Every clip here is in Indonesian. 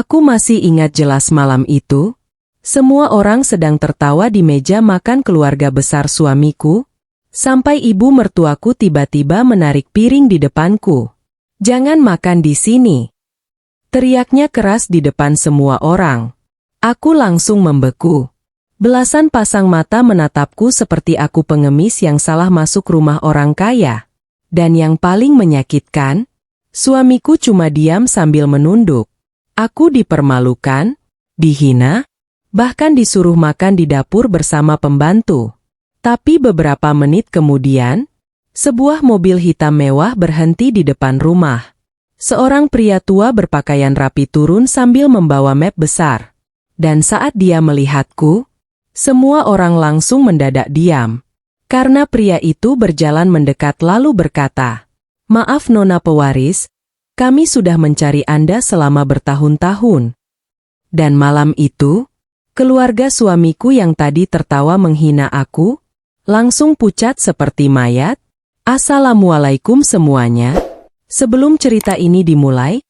Aku masih ingat jelas malam itu. Semua orang sedang tertawa di meja makan keluarga besar suamiku, sampai ibu mertuaku tiba-tiba menarik piring di depanku. "Jangan makan di sini!" Teriaknya keras di depan semua orang. Aku langsung membeku. Belasan pasang mata menatapku seperti aku pengemis yang salah masuk rumah orang kaya. Dan yang paling menyakitkan, suamiku cuma diam sambil menunduk. Aku dipermalukan, dihina, bahkan disuruh makan di dapur bersama pembantu. Tapi beberapa menit kemudian, sebuah mobil hitam mewah berhenti di depan rumah. Seorang pria tua berpakaian rapi turun sambil membawa map besar. Dan saat dia melihatku, semua orang langsung mendadak diam. Karena pria itu berjalan mendekat lalu berkata, "Maaf Nona Pewaris, kami sudah mencari Anda selama bertahun-tahun." Dan malam itu, keluarga suamiku yang tadi tertawa menghina aku, langsung pucat seperti mayat. Assalamualaikum semuanya. Sebelum cerita ini dimulai,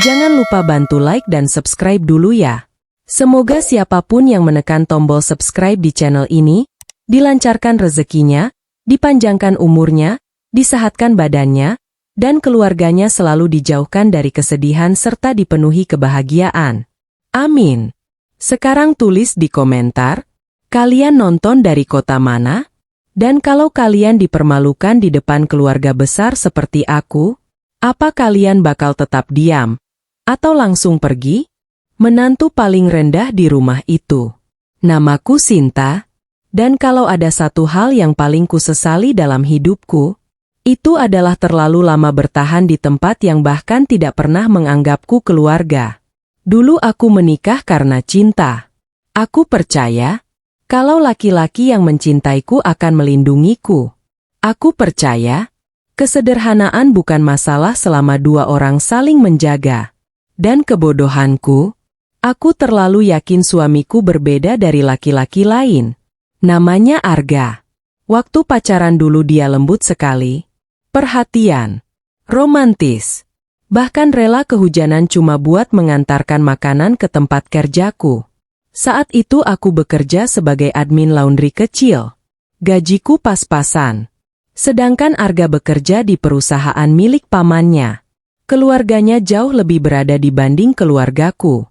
jangan lupa bantu like dan subscribe dulu ya. Semoga siapapun yang menekan tombol subscribe di channel ini, dilancarkan rezekinya, dipanjangkan umurnya, disehatkan badannya, dan keluarganya selalu dijauhkan dari kesedihan serta dipenuhi kebahagiaan. Amin. Sekarang tulis di komentar, kalian nonton dari kota mana? Dan kalau kalian dipermalukan di depan keluarga besar seperti aku, apa kalian bakal tetap diam? Atau langsung pergi? Menantu paling rendah di rumah itu. Namaku Sinta, dan kalau ada satu hal yang paling kusesali dalam hidupku, itu adalah terlalu lama bertahan di tempat yang bahkan tidak pernah menganggapku keluarga. Dulu aku menikah karena cinta. Aku percaya, kalau laki-laki yang mencintaiku akan melindungiku. Aku percaya, kesederhanaan bukan masalah selama dua orang saling menjaga. Dan kebodohanku, aku terlalu yakin suamiku berbeda dari laki-laki lain. Namanya Arga. Waktu pacaran dulu dia lembut sekali, perhatian, romantis. Bahkan rela kehujanan cuma buat mengantarkan makanan ke tempat kerjaku. Saat itu aku bekerja sebagai admin laundry kecil. Gajiku pas-pasan. Sedangkan Arga bekerja di perusahaan milik pamannya. Keluarganya jauh lebih berada dibanding keluargaku.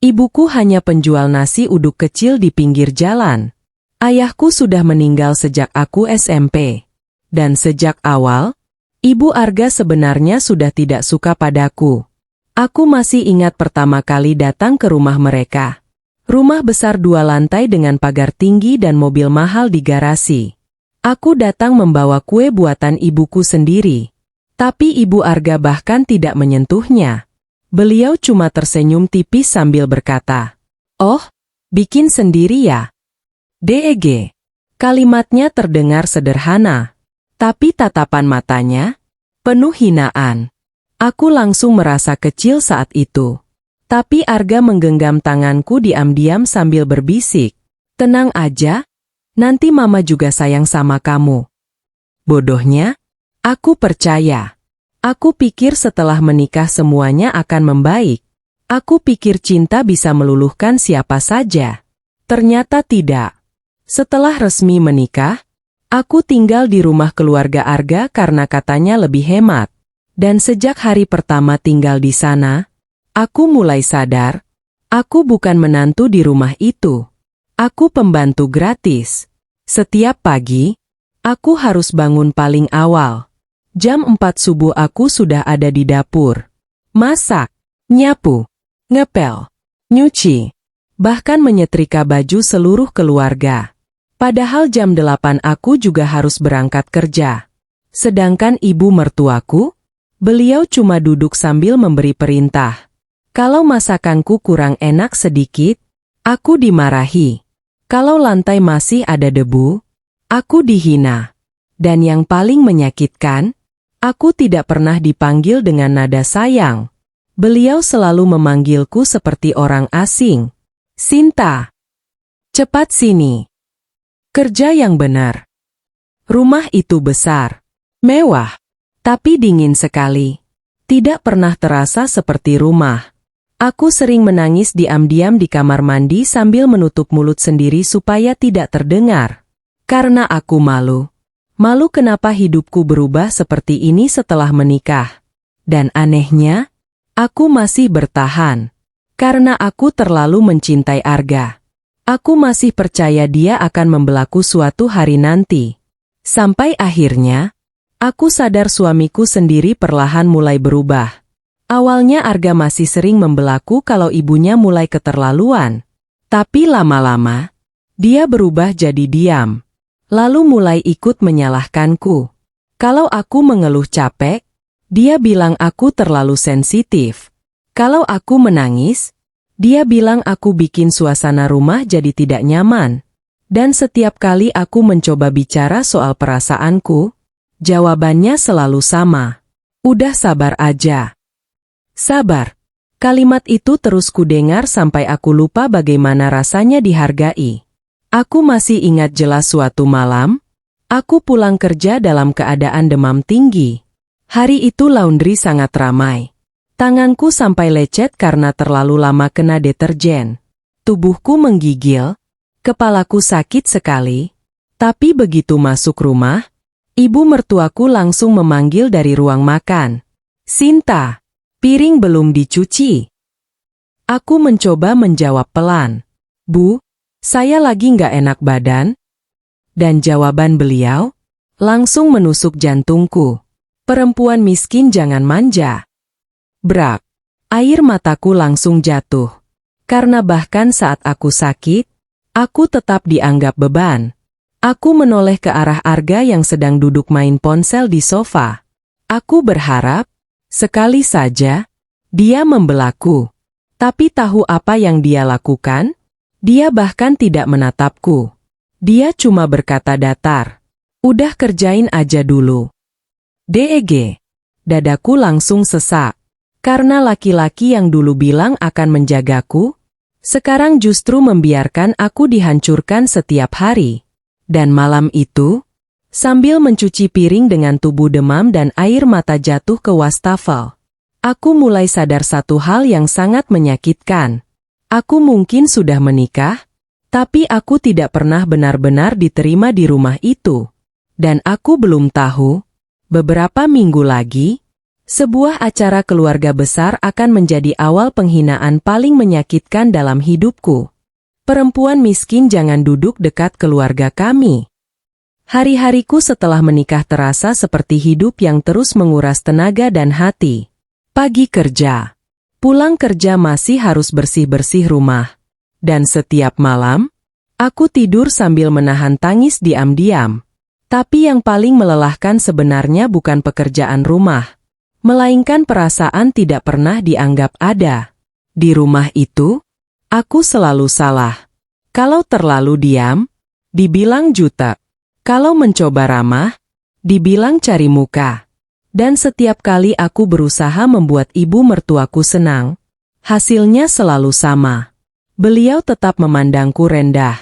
Ibuku hanya penjual nasi uduk kecil di pinggir jalan. Ayahku sudah meninggal sejak aku SMP. Dan sejak awal, Ibu Arga sebenarnya sudah tidak suka padaku. Aku masih ingat pertama kali datang ke rumah mereka. Rumah besar 2 lantai dengan pagar tinggi dan mobil mahal di garasi. Aku datang membawa kue buatan ibuku sendiri. Tapi Ibu Arga bahkan tidak menyentuhnya. Beliau cuma tersenyum tipis sambil berkata, "Oh, bikin sendiri ya?" DEG. Kalimatnya terdengar sederhana. Tapi tatapan matanya, penuh hinaan. Aku langsung merasa kecil saat itu. Tapi Arga menggenggam tanganku diam-diam sambil berbisik, "Tenang aja, nanti mama juga sayang sama kamu." Bodohnya, aku percaya. Aku pikir setelah menikah semuanya akan membaik. Aku pikir cinta bisa meluluhkan siapa saja. Ternyata tidak. Setelah resmi menikah, aku tinggal di rumah keluarga Arga karena katanya lebih hemat. Dan sejak hari pertama tinggal di sana, aku mulai sadar, aku bukan menantu di rumah itu. Aku pembantu gratis. Setiap pagi, aku harus bangun paling awal. Jam 4 subuh aku sudah ada di dapur. Masak, nyapu, ngepel, nyuci, bahkan menyetrika baju seluruh keluarga. Padahal jam 8 aku juga harus berangkat kerja. Sedangkan ibu mertuaku, beliau cuma duduk sambil memberi perintah. Kalau masakanku kurang enak sedikit, aku dimarahi. Kalau lantai masih ada debu, aku dihina. Dan yang paling menyakitkan, aku tidak pernah dipanggil dengan nada sayang. Beliau selalu memanggilku seperti orang asing. "Sinta, cepat sini. Kerja yang benar." Rumah itu besar, mewah, tapi dingin sekali. Tidak pernah terasa seperti rumah. Aku sering menangis diam-diam di kamar mandi sambil menutup mulut sendiri supaya tidak terdengar. Karena aku malu. Malu kenapa hidupku berubah seperti ini setelah menikah. Dan anehnya, aku masih bertahan. Karena aku terlalu mencintai Arga. Aku masih percaya dia akan membelaku suatu hari nanti. Sampai akhirnya, aku sadar suamiku sendiri perlahan mulai berubah. Awalnya Arga masih sering membelaku kalau ibunya mulai keterlaluan. Tapi lama-lama, dia berubah jadi diam. Lalu mulai ikut menyalahkanku. Kalau aku mengeluh capek, dia bilang aku terlalu sensitif. Kalau aku menangis, dia bilang aku bikin suasana rumah jadi tidak nyaman. Dan setiap kali aku mencoba bicara soal perasaanku, jawabannya selalu sama. Udah sabar aja. Sabar. Kalimat itu terus kudengar sampai aku lupa bagaimana rasanya dihargai. Aku masih ingat jelas suatu malam, aku pulang kerja dalam keadaan demam tinggi. Hari itu laundry sangat ramai. Tanganku sampai lecet karena terlalu lama kena deterjen. Tubuhku menggigil, kepalaku sakit sekali. Tapi begitu masuk rumah, ibu mertuaku langsung memanggil dari ruang makan. "Sinta, piring belum dicuci." Aku mencoba menjawab pelan. "Bu, saya lagi nggak enak badan." Dan jawaban beliau langsung menusuk jantungku. "Perempuan miskin jangan manja." Brak. Air mataku langsung jatuh. Karena bahkan saat aku sakit, aku tetap dianggap beban. Aku menoleh ke arah Arga yang sedang duduk main ponsel di sofa. Aku berharap, sekali saja, dia membelaku. Tapi tahu apa yang dia lakukan? Dia bahkan tidak menatapku. Dia cuma berkata datar, "Udah kerjain aja dulu." DEG. Dadaku langsung sesak. Karena laki-laki yang dulu bilang akan menjagaku, sekarang justru membiarkan aku dihancurkan setiap hari. Dan malam itu, sambil mencuci piring dengan tubuh demam dan air mata jatuh ke wastafel, aku mulai sadar satu hal yang sangat menyakitkan. Aku mungkin sudah menikah, tapi aku tidak pernah benar-benar diterima di rumah itu. Dan aku belum tahu, beberapa minggu lagi, sebuah acara keluarga besar akan menjadi awal penghinaan paling menyakitkan dalam hidupku. Perempuan miskin jangan duduk dekat keluarga kami. Hari-hariku setelah menikah terasa seperti hidup yang terus menguras tenaga dan hati. Pagi kerja, pulang kerja masih harus bersih-bersih rumah. Dan setiap malam, aku tidur sambil menahan tangis diam-diam. Tapi yang paling melelahkan sebenarnya bukan pekerjaan rumah, melainkan perasaan tidak pernah dianggap ada. Di rumah itu, aku selalu salah. Kalau terlalu diam, dibilang jutek. Kalau mencoba ramah, dibilang cari muka. Dan setiap kali aku berusaha membuat ibu mertuaku senang, hasilnya selalu sama. Beliau tetap memandangku rendah.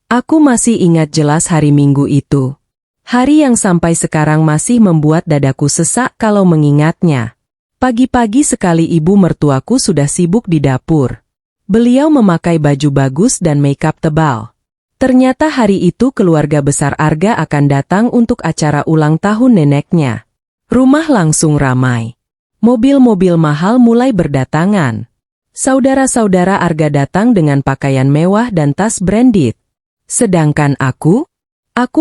Aku masih ingat jelas hari Minggu itu. Hari yang sampai sekarang masih membuat dadaku sesak kalau mengingatnya. Pagi-pagi sekali ibu mertuaku sudah sibuk di dapur. Beliau memakai baju bagus dan makeup tebal. Ternyata hari itu keluarga besar Arga akan datang untuk acara ulang tahun neneknya. Rumah langsung ramai. Mobil-mobil mahal mulai berdatangan. Saudara-saudara Arga datang dengan pakaian mewah dan tas branded. Sedangkan aku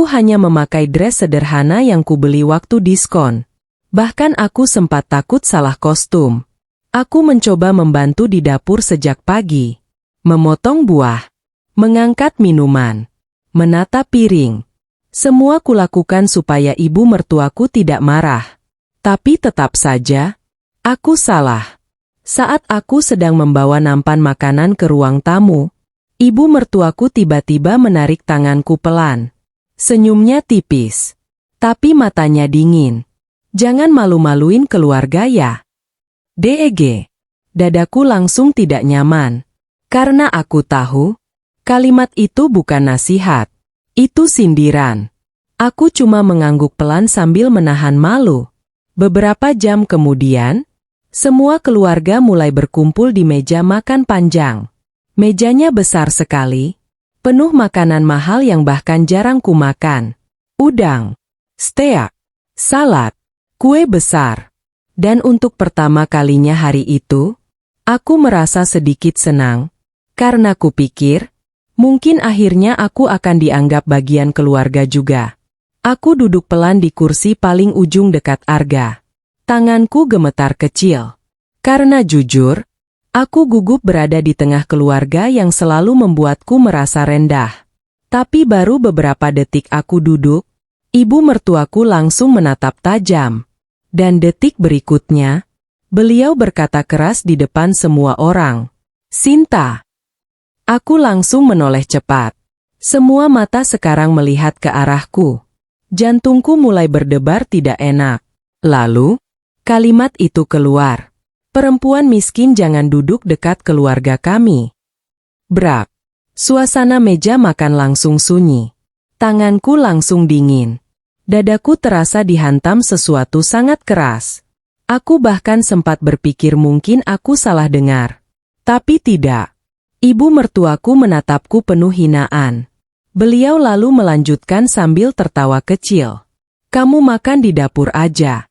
hanya memakai dress sederhana yang kubeli waktu diskon. Bahkan aku sempat takut salah kostum. Aku mencoba membantu di dapur sejak pagi. Memotong buah, mengangkat minuman, menata piring. Semua kulakukan supaya ibu mertuaku tidak marah. Tapi tetap saja, aku salah. Saat aku sedang membawa nampan makanan ke ruang tamu, ibu mertuaku tiba-tiba menarik tanganku pelan. Senyumnya tipis, tapi matanya dingin. "Jangan malu-maluin keluarga ya." DEG. Dadaku langsung tidak nyaman. Karena aku tahu, kalimat itu bukan nasihat. Itu sindiran. Aku cuma mengangguk pelan sambil menahan malu. Beberapa jam kemudian, Semua keluarga mulai berkumpul di meja makan panjang. Mejanya besar sekali, penuh makanan mahal yang bahkan jarang kumakan. Udang, steak, salad, kue besar. Dan untuk pertama kalinya hari itu, aku merasa sedikit senang, karena kupikir, mungkin akhirnya aku akan dianggap bagian keluarga juga. Aku duduk pelan di kursi paling ujung dekat Arga. Tanganku gemetar kecil. Karena jujur, aku gugup berada di tengah keluarga yang selalu membuatku merasa rendah. Tapi baru beberapa detik aku duduk, ibu mertuaku langsung menatap tajam. Dan detik berikutnya, beliau berkata keras di depan semua orang. "Sinta." Aku langsung menoleh cepat. Semua mata sekarang melihat ke arahku. Jantungku mulai berdebar tidak enak. Lalu, kalimat itu keluar. "Perempuan miskin jangan duduk dekat keluarga kami." Brak. Suasana meja makan langsung sunyi. Tanganku langsung dingin. Dadaku terasa dihantam sesuatu sangat keras. Aku bahkan sempat berpikir mungkin aku salah dengar. Tapi tidak. Ibu mertuaku menatapku penuh hinaan. Beliau lalu melanjutkan sambil tertawa kecil. "Kamu makan di dapur aja."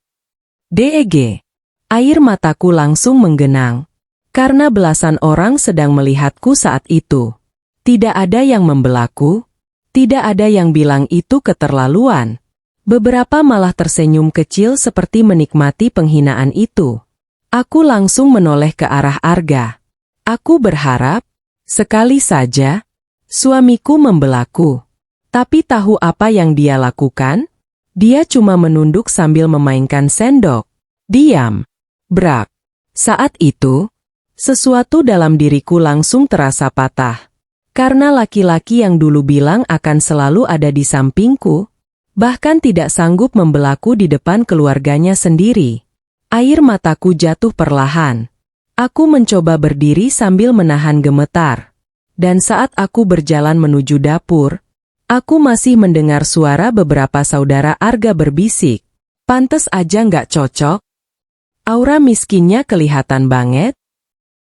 Deg. Air mataku langsung menggenang. Karena belasan orang sedang melihatku saat itu. Tidak ada yang membelaku. Tidak ada yang bilang itu keterlaluan. Beberapa malah tersenyum kecil seperti menikmati penghinaan itu. Aku langsung menoleh ke arah Arga. Aku berharap, sekali saja, suamiku membelaku. Tapi tahu apa yang dia lakukan? Dia cuma menunduk sambil memainkan sendok. Diam. Brak. Saat itu, sesuatu dalam diriku langsung terasa patah. Karena laki-laki yang dulu bilang akan selalu ada di sampingku, bahkan tidak sanggup membelaku di depan keluarganya sendiri. Air mataku jatuh perlahan. Aku mencoba berdiri sambil menahan gemetar. Dan saat aku berjalan menuju dapur, aku masih mendengar suara beberapa saudara Arga berbisik. "Pantes aja nggak cocok. Aura miskinnya kelihatan banget."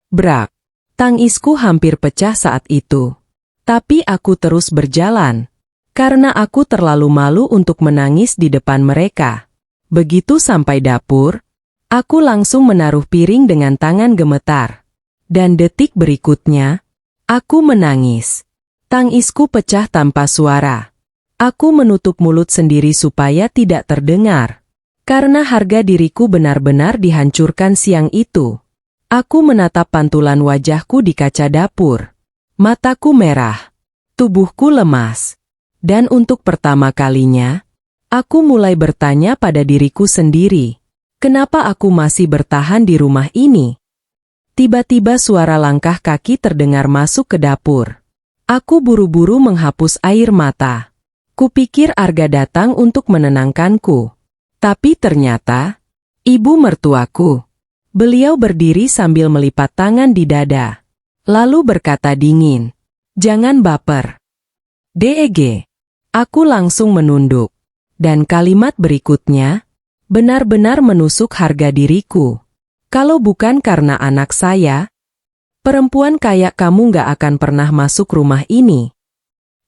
Brak. Tangisku hampir pecah saat itu. Tapi aku terus berjalan. Karena aku terlalu malu untuk menangis di depan mereka. Begitu sampai dapur, aku langsung menaruh piring dengan tangan gemetar. Dan detik berikutnya, aku menangis. Tangisku pecah tanpa suara. Aku menutup mulut sendiri supaya tidak terdengar. Karena harga diriku benar-benar dihancurkan siang itu. Aku menatap pantulan wajahku di kaca dapur. Mataku merah. Tubuhku lemas. Dan untuk pertama kalinya, aku mulai bertanya pada diriku sendiri. Kenapa aku masih bertahan di rumah ini? Tiba-tiba suara langkah kaki terdengar masuk ke dapur. Aku buru-buru menghapus air mata. Kupikir Arga datang untuk menenangkanku. Tapi ternyata, ibu mertuaku. Beliau berdiri sambil melipat tangan di dada. Lalu berkata dingin, "Jangan baper." Deg. Aku langsung menunduk. Dan kalimat berikutnya, benar-benar menusuk harga diriku. "Kalau bukan karena anak saya, perempuan kayak kamu gak akan pernah masuk rumah ini."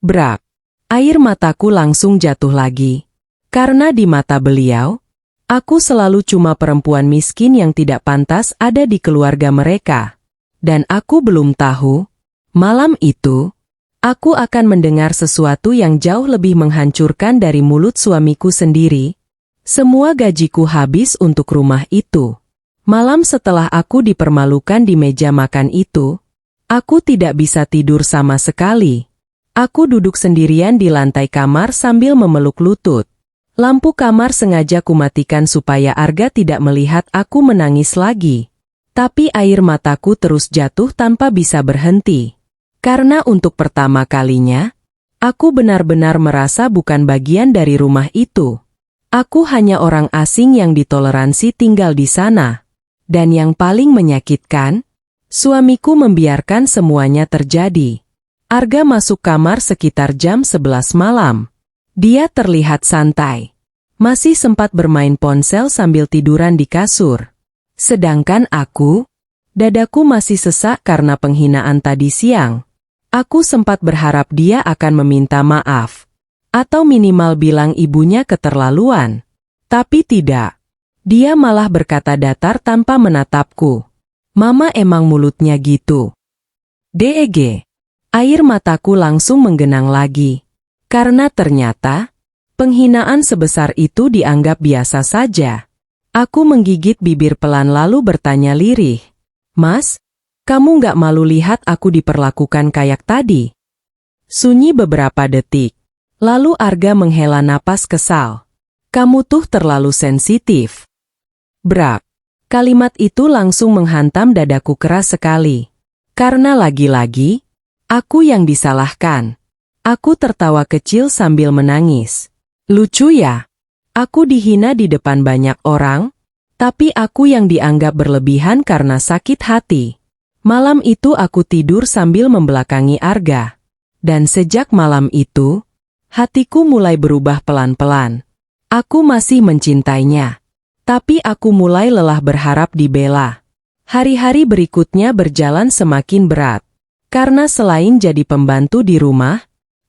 Brak. Air mataku langsung jatuh lagi. Karena di mata beliau, aku selalu cuma perempuan miskin yang tidak pantas ada di keluarga mereka. Dan aku belum tahu, malam itu, aku akan mendengar sesuatu yang jauh lebih menghancurkan dari mulut suamiku sendiri. Semua gajiku habis untuk rumah itu. Malam setelah aku dipermalukan di meja makan itu, aku tidak bisa tidur sama sekali. Aku duduk sendirian di lantai kamar sambil memeluk lutut. Lampu kamar sengaja kumatikan supaya Arga tidak melihat aku menangis lagi. Tapi air mataku terus jatuh tanpa bisa berhenti. Karena untuk pertama kalinya, aku benar-benar merasa bukan bagian dari rumah itu. Aku hanya orang asing yang ditoleransi tinggal di sana. Dan yang paling menyakitkan, suamiku membiarkan semuanya terjadi. Arga masuk kamar sekitar jam 11 malam. Dia terlihat santai. Masih sempat bermain ponsel sambil tiduran di kasur. Sedangkan aku, dadaku masih sesak karena penghinaan tadi siang. Aku sempat berharap dia akan meminta maaf. Atau minimal bilang ibunya keterlaluan. Tapi tidak. Dia malah berkata datar tanpa menatapku. Mama emang mulutnya gitu. DEG. Air mataku langsung menggenang lagi. Karena ternyata, penghinaan sebesar itu dianggap biasa saja. Aku menggigit bibir pelan lalu bertanya lirih. Mas, kamu nggak malu lihat aku diperlakukan kayak tadi? Sunyi beberapa detik. Lalu Arga menghela napas kesal. Kamu tuh terlalu sensitif. Brak. Kalimat itu langsung menghantam dadaku keras sekali. Karena lagi-lagi, aku yang disalahkan. Aku tertawa kecil sambil menangis. Lucu ya? Aku dihina di depan banyak orang, tapi aku yang dianggap berlebihan karena sakit hati. Malam itu aku tidur sambil membelakangi Arga. Dan sejak malam itu, hatiku mulai berubah pelan-pelan. Aku masih mencintainya. Tapi aku mulai lelah berharap dibela. Hari-hari berikutnya berjalan semakin berat. Karena selain jadi pembantu di rumah,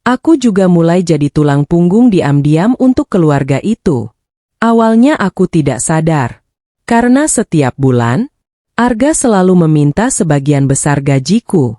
aku juga mulai jadi tulang punggung diam-diam untuk keluarga itu. Awalnya aku tidak sadar. Karena setiap bulan, Arga selalu meminta sebagian besar gajiku.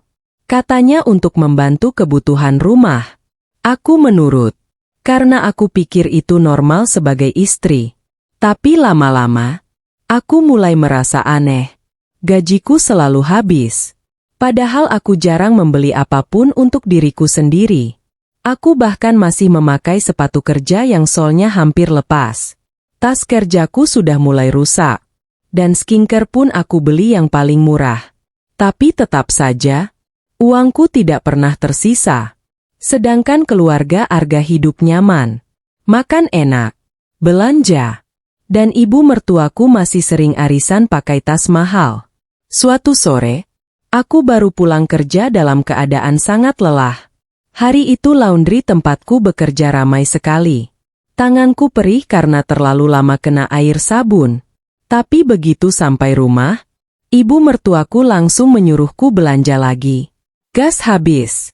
Katanya untuk membantu kebutuhan rumah. Aku menurut. Karena aku pikir itu normal sebagai istri. Tapi lama-lama, aku mulai merasa aneh. Gajiku selalu habis. Padahal aku jarang membeli apapun untuk diriku sendiri. Aku bahkan masih memakai sepatu kerja yang solnya hampir lepas. Tas kerjaku sudah mulai rusak. Dan skincare pun aku beli yang paling murah. Tapi tetap saja, uangku tidak pernah tersisa. Sedangkan keluarga Arga hidup nyaman. Makan enak. Belanja. Dan ibu mertuaku masih sering arisan pakai tas mahal. Suatu sore, aku baru pulang kerja dalam keadaan sangat lelah. Hari itu laundry tempatku bekerja ramai sekali. Tanganku perih karena terlalu lama kena air sabun. Tapi begitu sampai rumah, ibu mertuaku langsung menyuruhku belanja lagi. Gas habis.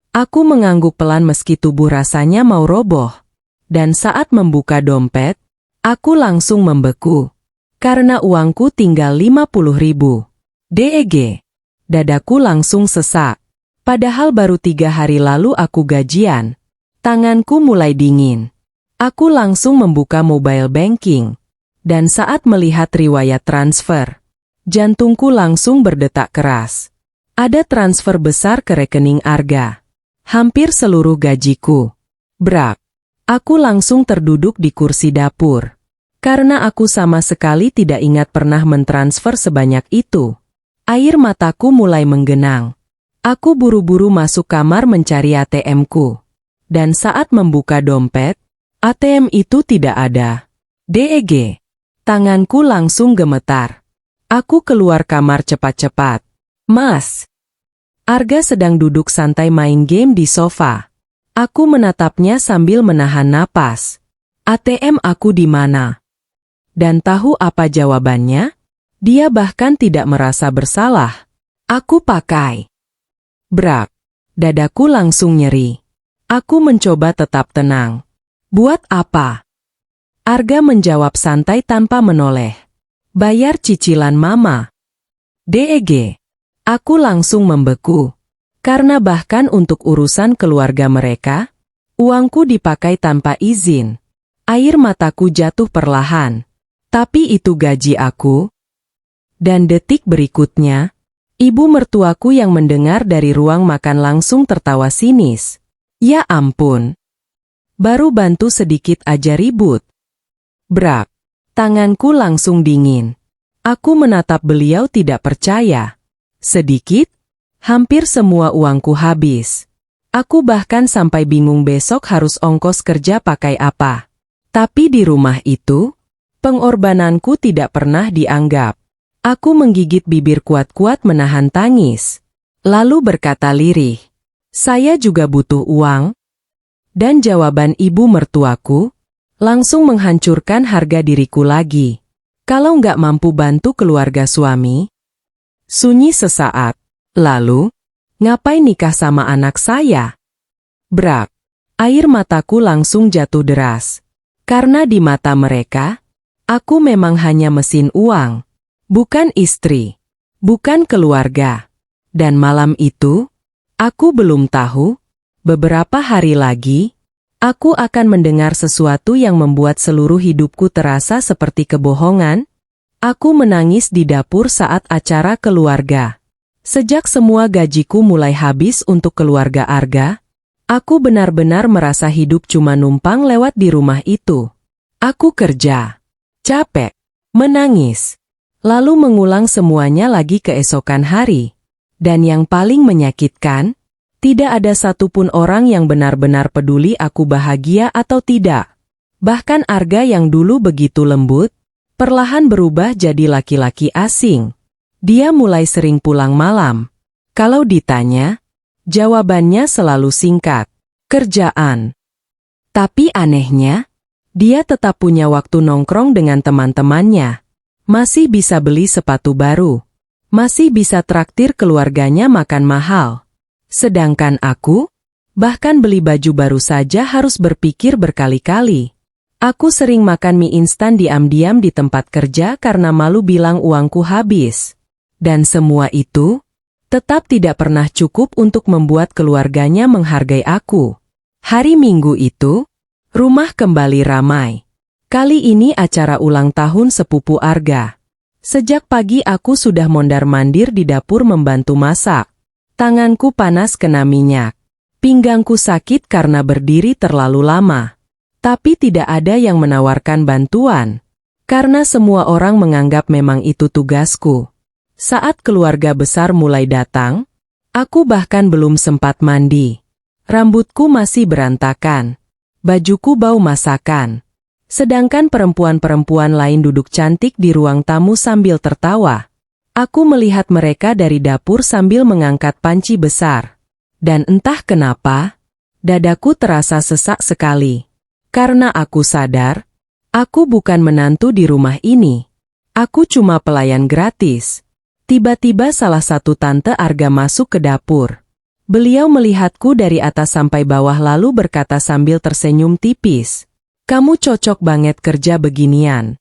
Aku mengangguk pelan meski tubuh rasanya mau roboh. Dan saat membuka dompet, aku langsung membeku. Karena uangku tinggal 50.000. DEG. Dadaku langsung sesak. Padahal baru 3 hari lalu aku gajian. Tanganku mulai dingin. Aku langsung membuka mobile banking. Dan saat melihat riwayat transfer, jantungku langsung berdetak keras. Ada transfer besar ke rekening Arga. Hampir seluruh gajiku. Brak. Aku langsung terduduk di kursi dapur. Karena aku sama sekali tidak ingat pernah mentransfer sebanyak itu. Air mataku mulai menggenang. Aku buru-buru masuk kamar mencari ATM-ku. Dan saat membuka dompet, ATM itu tidak ada. DEG. Tanganku langsung gemetar. Aku keluar kamar cepat-cepat. Mas. Arga sedang duduk santai main game di sofa. Aku menatapnya sambil menahan napas. ATM aku di mana? Dan tahu apa jawabannya? Dia bahkan tidak merasa bersalah. Aku pakai. Brak. Dadaku langsung nyeri. Aku mencoba tetap tenang. Buat apa? Arga menjawab santai tanpa menoleh. Bayar cicilan mama. DEG. Aku langsung membeku. Karena bahkan untuk urusan keluarga mereka, uangku dipakai tanpa izin. Air mataku jatuh perlahan. Tapi itu gaji aku. Dan detik berikutnya, ibu mertuaku yang mendengar dari ruang makan langsung tertawa sinis. Ya ampun. Baru bantu sedikit aja ribut. Brak. Tanganku langsung dingin. Aku menatap beliau tidak percaya. Sedikit? Hampir semua uangku habis. Aku bahkan sampai bingung besok harus ongkos kerja pakai apa. Tapi di rumah itu, pengorbananku tidak pernah dianggap. Aku menggigit bibir kuat-kuat menahan tangis. Lalu berkata lirih, saya juga butuh uang. Dan jawaban ibu mertuaku langsung menghancurkan harga diriku lagi. Kalau nggak mampu bantu keluarga suami? Sunyi sesaat. Lalu, ngapain nikah sama anak saya? Brak. Air mataku langsung jatuh deras. Karena di mata mereka, aku memang hanya mesin uang. Bukan istri. Bukan keluarga. Dan malam itu, aku belum tahu, beberapa hari lagi, aku akan mendengar sesuatu yang membuat seluruh hidupku terasa seperti kebohongan. Aku menangis di dapur saat acara keluarga. Sejak semua gajiku mulai habis untuk keluarga Arga, aku benar-benar merasa hidup cuma numpang lewat di rumah itu. Aku kerja, capek, menangis, lalu mengulang semuanya lagi keesokan hari. Dan yang paling menyakitkan, tidak ada satupun orang yang benar-benar peduli aku bahagia atau tidak. Bahkan Arga yang dulu begitu lembut, perlahan berubah jadi laki-laki asing. Dia mulai sering pulang malam. Kalau ditanya, jawabannya selalu singkat, kerjaan. Tapi anehnya, dia tetap punya waktu nongkrong dengan teman-temannya. Masih bisa beli sepatu baru. Masih bisa traktir keluarganya makan mahal. Sedangkan aku, bahkan beli baju baru saja harus berpikir berkali-kali. Aku sering makan mie instan diam-diam di tempat kerja karena malu bilang uangku habis. Dan semua itu, tetap tidak pernah cukup untuk membuat keluarganya menghargai aku. Hari Minggu itu, rumah kembali ramai. Kali ini acara ulang tahun sepupu Arga. Sejak pagi aku sudah mondar-mandir di dapur membantu masak. Tanganku panas kena minyak. Pinggangku sakit karena berdiri terlalu lama. Tapi tidak ada yang menawarkan bantuan. Karena semua orang menganggap memang itu tugasku. Saat keluarga besar mulai datang, aku bahkan belum sempat mandi. Rambutku masih berantakan. Bajuku bau masakan. Sedangkan perempuan-perempuan lain duduk cantik di ruang tamu sambil tertawa. Aku melihat mereka dari dapur sambil mengangkat panci besar. Dan entah kenapa, dadaku terasa sesak sekali. Karena aku sadar, aku bukan menantu di rumah ini. Aku cuma pelayan gratis. Tiba-tiba salah satu tante Arga masuk ke dapur. Beliau melihatku dari atas sampai bawah lalu berkata sambil tersenyum tipis, "Kamu cocok banget kerja beginian."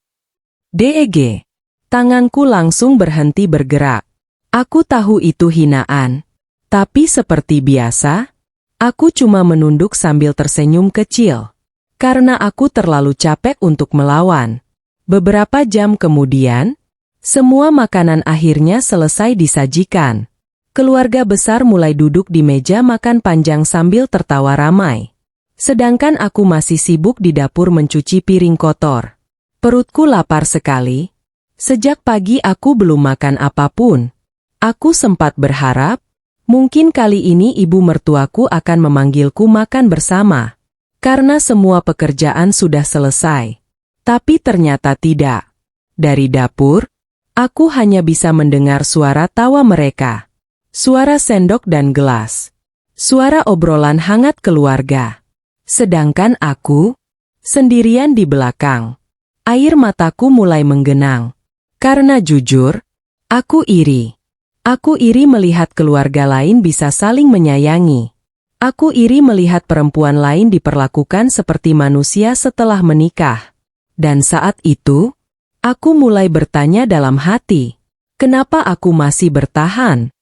DEG. Tanganku langsung berhenti bergerak. Aku tahu itu hinaan. Tapi seperti biasa, aku cuma menunduk sambil tersenyum kecil. Karena aku terlalu capek untuk melawan. Beberapa jam kemudian, semua makanan akhirnya selesai disajikan. Keluarga besar mulai duduk di meja makan panjang sambil tertawa ramai. Sedangkan aku masih sibuk di dapur mencuci piring kotor. Perutku lapar sekali. Sejak pagi aku belum makan apapun. Aku sempat berharap, mungkin kali ini ibu mertuaku akan memanggilku makan bersama. Karena semua pekerjaan sudah selesai. Tapi ternyata tidak. Dari dapur, aku hanya bisa mendengar suara tawa mereka. Suara sendok dan gelas. Suara obrolan hangat keluarga. Sedangkan aku, sendirian di belakang. Air mataku mulai menggenang. Karena jujur, aku iri. Aku iri melihat keluarga lain bisa saling menyayangi. Aku iri melihat perempuan lain diperlakukan seperti manusia setelah menikah. Dan saat itu, aku mulai bertanya dalam hati, kenapa aku masih bertahan?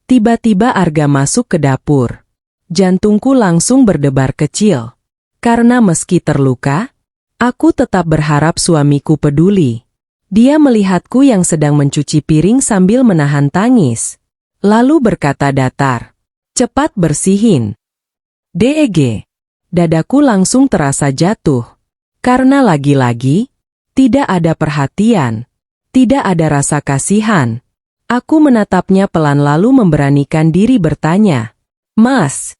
Tiba-tiba Arga masuk ke dapur. Jantungku langsung berdebar kecil. Karena meski terluka, aku tetap berharap suamiku peduli. Dia melihatku yang sedang mencuci piring sambil menahan tangis. Lalu berkata datar, "Cepat bersihin." DEG. Dadaku langsung terasa jatuh. Karena lagi-lagi, tidak ada perhatian. Tidak ada rasa kasihan. Aku menatapnya pelan lalu memberanikan diri bertanya, "Mas."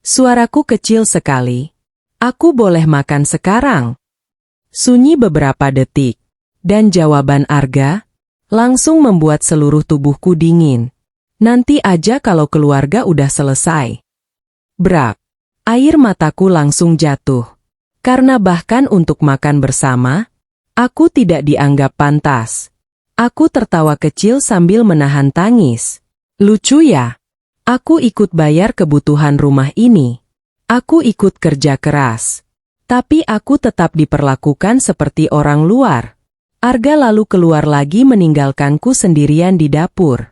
Suaraku kecil sekali. "Aku boleh makan sekarang?" Sunyi beberapa detik. Dan jawaban Arga langsung membuat seluruh tubuhku dingin. "Nanti aja kalau keluarga udah selesai." Brak. Air mataku langsung jatuh. Karena bahkan untuk makan bersama, Aku tidak dianggap pantas. Aku tertawa kecil sambil menahan tangis. Lucu ya? Aku ikut bayar kebutuhan rumah ini. Aku ikut kerja keras. Tapi aku tetap diperlakukan seperti orang luar. Arga lalu keluar lagi meninggalkanku sendirian di dapur.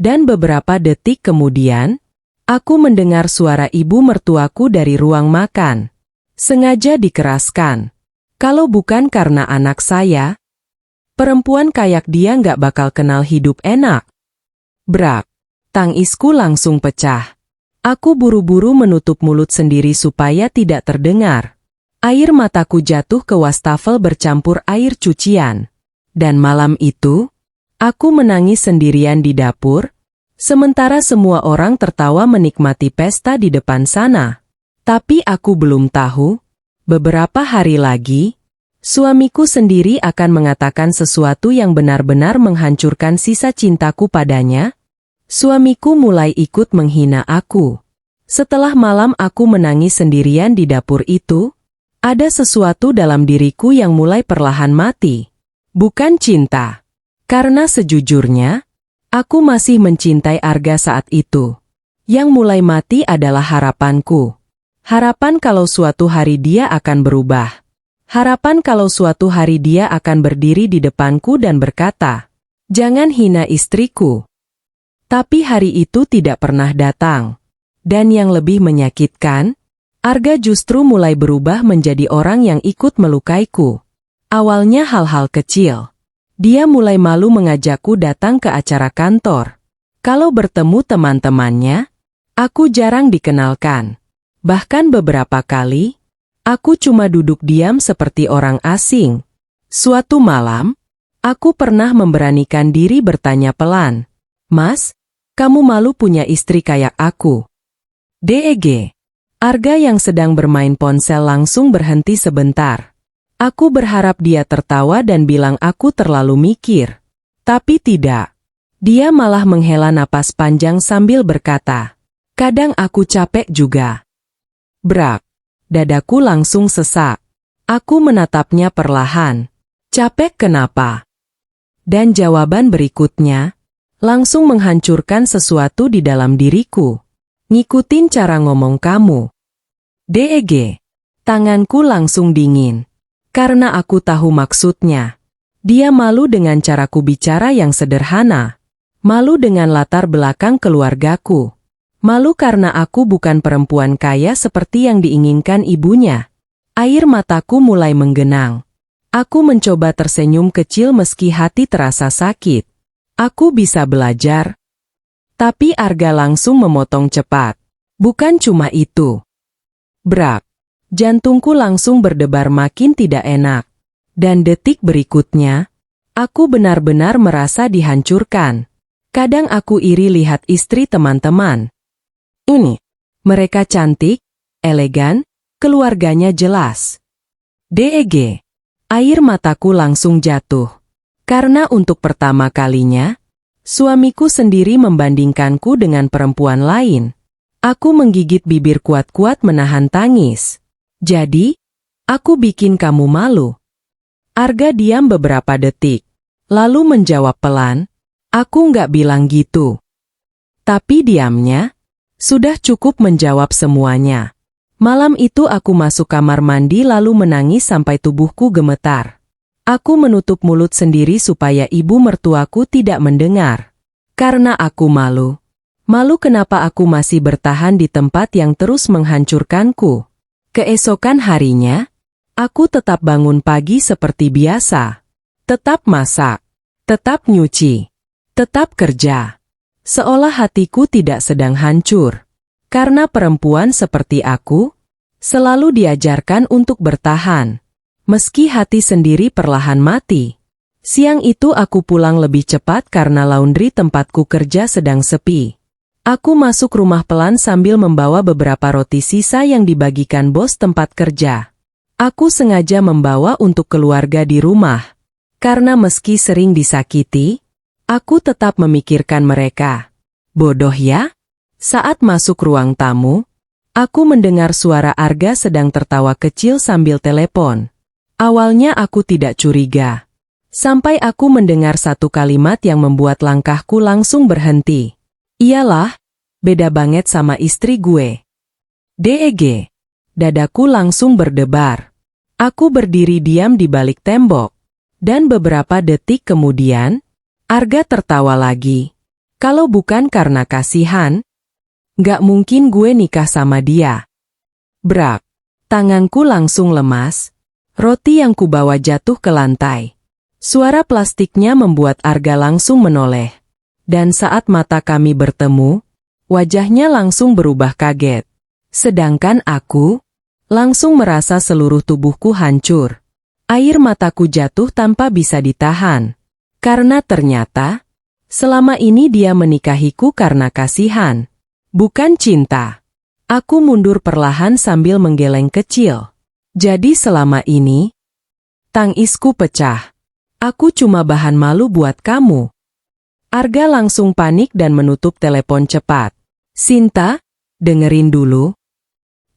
Dan beberapa detik kemudian, aku mendengar suara ibu mertuaku dari ruang makan. Sengaja dikeraskan. Kalau bukan karena anak saya, perempuan kayak dia nggak bakal kenal hidup enak. Brak. Tangisku langsung pecah. Aku buru-buru menutup mulut sendiri supaya tidak terdengar. Air mataku jatuh ke wastafel bercampur air cucian. Dan malam itu, aku menangis sendirian di dapur, sementara semua orang tertawa menikmati pesta di depan sana. Tapi aku belum tahu, beberapa hari lagi, suamiku sendiri akan mengatakan sesuatu yang benar-benar menghancurkan sisa cintaku padanya. Suamiku mulai ikut menghina aku. Setelah malam aku menangis sendirian di dapur itu, ada sesuatu dalam diriku yang mulai perlahan mati. Bukan cinta. Karena sejujurnya, aku masih mencintai Arga saat itu. Yang mulai mati adalah harapanku. Harapan kalau suatu hari dia akan berubah. Harapan kalau suatu hari dia akan berdiri di depanku dan berkata, "Jangan hina istriku." Tapi hari itu tidak pernah datang. Dan yang lebih menyakitkan, Arga justru mulai berubah menjadi orang yang ikut melukaiku. Awalnya hal-hal kecil. Dia mulai malu mengajakku datang ke acara kantor. Kalau bertemu teman-temannya, aku jarang dikenalkan. Bahkan beberapa kali, aku cuma duduk diam seperti orang asing. Suatu malam, aku pernah memberanikan diri bertanya pelan, "Mas, kamu malu punya istri kayak aku?" DEG. Arga yang sedang bermain ponsel langsung berhenti sebentar. Aku berharap dia tertawa dan bilang aku terlalu mikir. Tapi tidak. Dia malah menghela napas panjang sambil berkata, "Kadang aku capek juga." Brak. Dadaku langsung sesak. Aku menatapnya perlahan. "Capek kenapa?" Dan jawaban berikutnya langsung menghancurkan sesuatu di dalam diriku. "Ngikutin cara ngomong kamu." DEG. Tanganku langsung dingin. Karena aku tahu maksudnya. Dia malu dengan caraku bicara yang sederhana. Malu dengan latar belakang keluargaku. Malu karena aku bukan perempuan kaya seperti yang diinginkan ibunya. Air mataku mulai menggenang. Aku mencoba tersenyum kecil meski hati terasa sakit. Aku bisa belajar. Tapi Arga langsung memotong cepat. Bukan cuma itu. Brak. Jantungku langsung berdebar makin tidak enak. Dan detik berikutnya, aku benar-benar merasa dihancurkan. Kadang aku iri lihat istri teman-teman. Mereka cantik, elegan, keluarganya jelas. DEG. Air mataku langsung jatuh. Karena untuk pertama kalinya, suamiku sendiri membandingkanku dengan perempuan lain. Aku menggigit bibir kuat-kuat menahan tangis. "Jadi, aku bikin kamu malu?" Arga diam beberapa detik, lalu menjawab pelan, "Aku nggak bilang gitu." Tapi diamnya sudah cukup menjawab semuanya. Malam itu aku masuk kamar mandi lalu menangis sampai tubuhku gemetar. Aku menutup mulut sendiri supaya ibu mertuaku tidak mendengar. Karena aku malu. Malu kenapa aku masih bertahan di tempat yang terus menghancurkanku. Keesokan harinya, aku tetap bangun pagi seperti biasa. Tetap masak. Tetap nyuci. Tetap kerja. Seolah hatiku tidak sedang hancur. Karena perempuan seperti aku, selalu diajarkan untuk bertahan. Meski hati sendiri perlahan mati. Siang itu aku pulang lebih cepat karena laundry tempatku kerja sedang sepi. Aku masuk rumah pelan sambil membawa beberapa roti sisa yang dibagikan bos tempat kerja. Aku sengaja membawa untuk keluarga di rumah. Karena meski sering disakiti, aku tetap memikirkan mereka. Bodoh ya? Saat masuk ruang tamu, aku mendengar suara Arga sedang tertawa kecil sambil telepon. Awalnya aku tidak curiga. Sampai aku mendengar satu kalimat yang membuat langkahku langsung berhenti. Iyalah, beda banget sama istri gue. DEG. Dadaku langsung berdebar. Aku berdiri diam di balik tembok. Dan beberapa detik kemudian, Arga tertawa lagi. Kalau bukan karena kasihan, gak mungkin gue nikah sama dia. Brak. Tanganku langsung lemas. Roti yang kubawa jatuh ke lantai. Suara plastiknya membuat Arga langsung menoleh. Dan saat mata kami bertemu, wajahnya langsung berubah kaget. Sedangkan aku langsung merasa seluruh tubuhku hancur. Air mataku jatuh tanpa bisa ditahan. Karena ternyata, selama ini dia menikahiku karena kasihan. Bukan cinta. Aku mundur perlahan sambil menggeleng kecil. Jadi selama ini, tangisku pecah. Aku cuma bahan malu buat kamu. Arga langsung panik dan menutup telepon cepat. Sinta, dengerin dulu.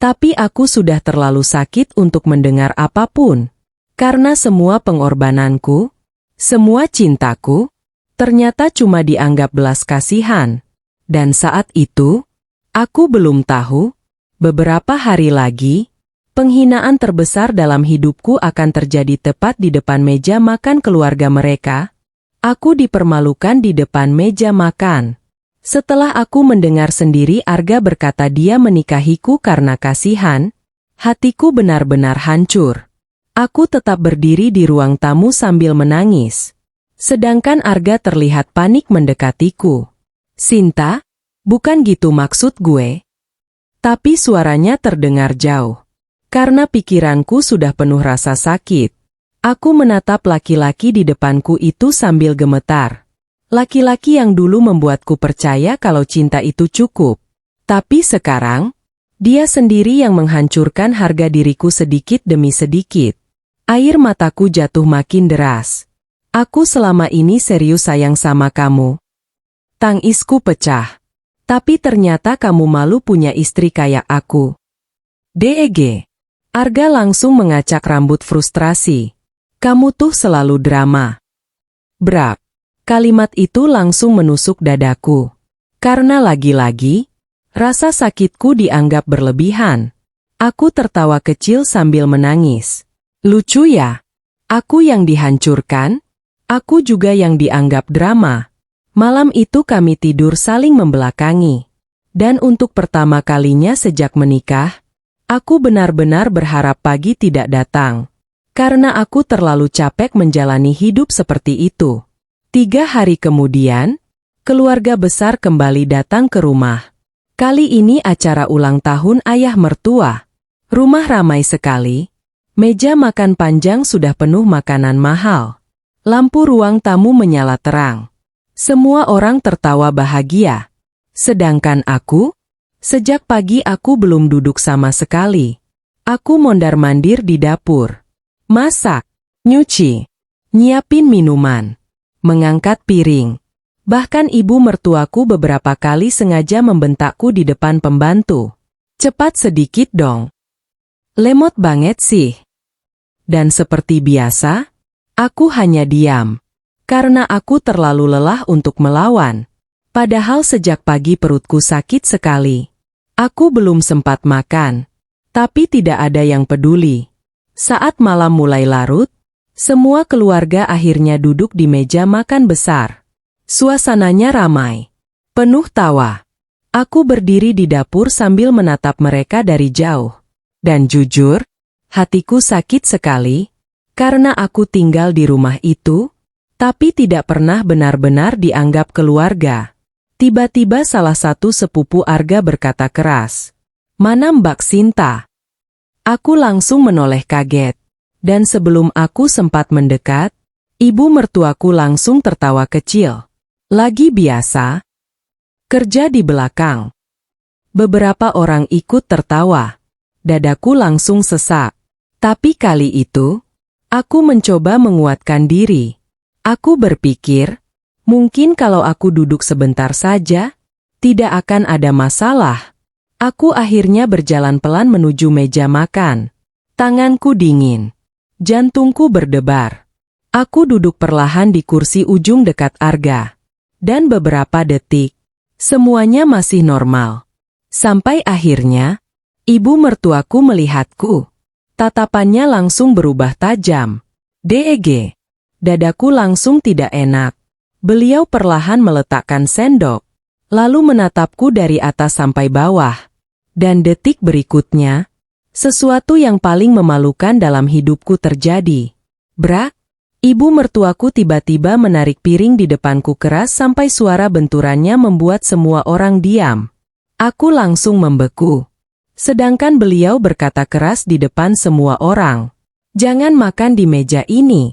Tapi aku sudah terlalu sakit untuk mendengar apapun. Karena semua pengorbananku, semua cintaku, ternyata cuma dianggap belas kasihan. Dan saat itu, aku belum tahu, beberapa hari lagi, penghinaan terbesar dalam hidupku akan terjadi tepat di depan meja makan keluarga mereka. Aku dipermalukan di depan meja makan. Setelah aku mendengar sendiri Arga berkata dia menikahiku karena kasihan, hatiku benar-benar hancur. Aku tetap berdiri di ruang tamu sambil menangis. Sedangkan Arga terlihat panik mendekatiku. Sinta, bukan gitu maksud gue. Tapi suaranya terdengar jauh. Karena pikiranku sudah penuh rasa sakit. Aku menatap laki-laki di depanku itu sambil gemetar. Laki-laki yang dulu membuatku percaya kalau cinta itu cukup. Tapi sekarang, dia sendiri yang menghancurkan harga diriku sedikit demi sedikit. Air mataku jatuh makin deras. Aku selama ini serius sayang sama kamu. Tangisku pecah. Tapi ternyata kamu malu punya istri kayak aku. DEG. Arga langsung mengacak rambut frustrasi. Kamu tuh selalu drama. Brak. Kalimat itu langsung menusuk dadaku. Karena lagi-lagi, rasa sakitku dianggap berlebihan. Aku tertawa kecil sambil menangis. Lucu ya? Aku yang dihancurkan, aku juga yang dianggap drama. Malam itu kami tidur saling membelakangi. Dan untuk pertama kalinya sejak menikah, aku benar-benar berharap pagi tidak datang. Karena aku terlalu capek menjalani hidup seperti itu. 3 hari kemudian, keluarga besar kembali datang ke rumah. Kali ini acara ulang tahun ayah mertua. Rumah ramai sekali. Meja makan panjang sudah penuh makanan mahal. Lampu ruang tamu menyala terang. Semua orang tertawa bahagia. Sedangkan aku, sejak pagi aku belum duduk sama sekali. Aku mondar-mandir di dapur. Masak, nyuci, nyiapin minuman, mengangkat piring. Bahkan ibu mertuaku beberapa kali sengaja membentakku di depan pembantu. Cepat sedikit dong. Lemot banget sih. Dan seperti biasa, aku hanya diam. Karena aku terlalu lelah untuk melawan. Padahal sejak pagi perutku sakit sekali. Aku belum sempat makan. Tapi tidak ada yang peduli. Saat malam mulai larut, semua keluarga akhirnya duduk di meja makan besar. Suasananya ramai. Penuh tawa. Aku berdiri di dapur sambil menatap mereka dari jauh. Dan jujur, hatiku sakit sekali, karena aku tinggal di rumah itu, tapi tidak pernah benar-benar dianggap keluarga. Tiba-tiba salah satu sepupu Arga berkata keras, "Mana Mbak Sinta?" Aku langsung menoleh kaget, dan sebelum aku sempat mendekat, ibu mertuaku langsung tertawa kecil. Lagi biasa, kerja di belakang. Beberapa orang ikut tertawa. Dadaku langsung sesak. Tapi kali itu, aku mencoba menguatkan diri. Aku berpikir, mungkin kalau aku duduk sebentar saja, tidak akan ada masalah. Aku akhirnya berjalan pelan menuju meja makan. Tanganku dingin. Jantungku berdebar. Aku duduk perlahan di kursi ujung dekat Arga. Dan beberapa detik, semuanya masih normal. Sampai akhirnya, ibu mertuaku melihatku. Tatapannya langsung berubah tajam. "Deg." Dadaku langsung tidak enak. Beliau perlahan meletakkan sendok, lalu menatapku dari atas sampai bawah. Dan detik berikutnya, sesuatu yang paling memalukan dalam hidupku terjadi. Brak! Ibu mertuaku tiba-tiba menarik piring di depanku keras sampai suara benturannya membuat semua orang diam. Aku langsung membeku. Sedangkan beliau berkata keras di depan semua orang, "Jangan makan di meja ini."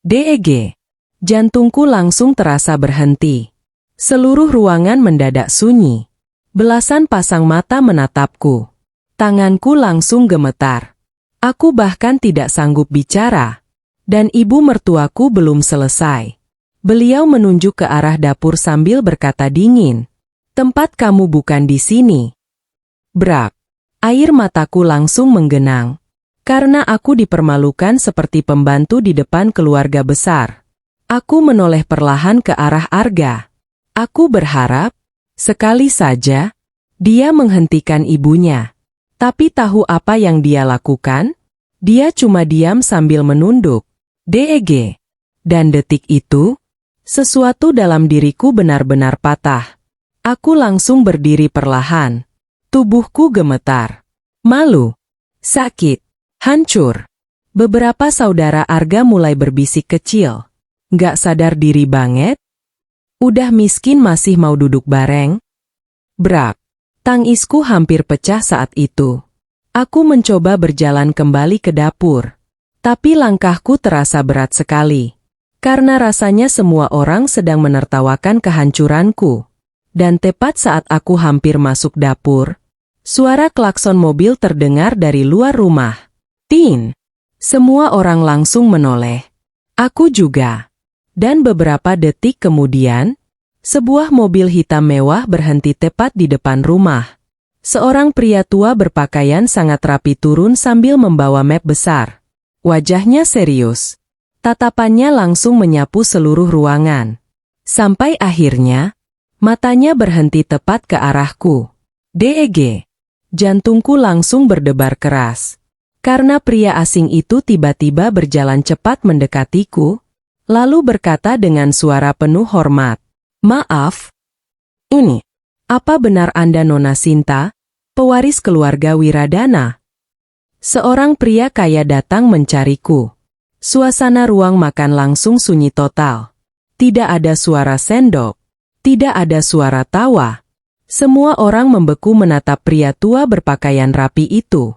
Deg. Jantungku langsung terasa berhenti. Seluruh ruangan mendadak sunyi. Belasan pasang mata menatapku. Tanganku langsung gemetar. Aku bahkan tidak sanggup bicara. Dan ibu mertuaku belum selesai. Beliau menunjuk ke arah dapur sambil berkata dingin, "Tempat kamu bukan di sini." Brak. Air mataku langsung menggenang. Karena aku dipermalukan seperti pembantu di depan keluarga besar. Aku menoleh perlahan ke arah Arga. Aku berharap, sekali saja, dia menghentikan ibunya. Tapi tahu apa yang dia lakukan? Dia cuma diam sambil menunduk. Deg. Dan detik itu, sesuatu dalam diriku benar-benar patah. Aku langsung berdiri perlahan. Tubuhku gemetar. Malu. Sakit. Hancur. Beberapa saudara Arga mulai berbisik kecil. "Nggak sadar diri banget? Udah miskin masih mau duduk bareng?" Brak. Tangisku hampir pecah saat itu. Aku mencoba berjalan kembali ke dapur. Tapi langkahku terasa berat sekali. Karena rasanya semua orang sedang menertawakan kehancuranku. Dan tepat saat aku hampir masuk dapur, suara klakson mobil terdengar dari luar rumah. Tin! Semua orang langsung menoleh. Aku juga. Dan beberapa detik kemudian, sebuah mobil hitam mewah berhenti tepat di depan rumah. Seorang pria tua berpakaian sangat rapi turun sambil membawa map besar. Wajahnya serius. Tatapannya langsung menyapu seluruh ruangan. Sampai akhirnya, matanya berhenti tepat ke arahku. Deg. Jantungku langsung berdebar keras. Karena pria asing itu tiba-tiba berjalan cepat mendekatiku, lalu berkata dengan suara penuh hormat, "Maaf, ini, apa benar Anda Nona Sinta, pewaris keluarga Wiradana?" Seorang pria kaya datang mencariku. Suasana ruang makan langsung sunyi total. Tidak ada suara sendok, tidak ada suara tawa. Semua orang membeku menatap pria tua berpakaian rapi itu.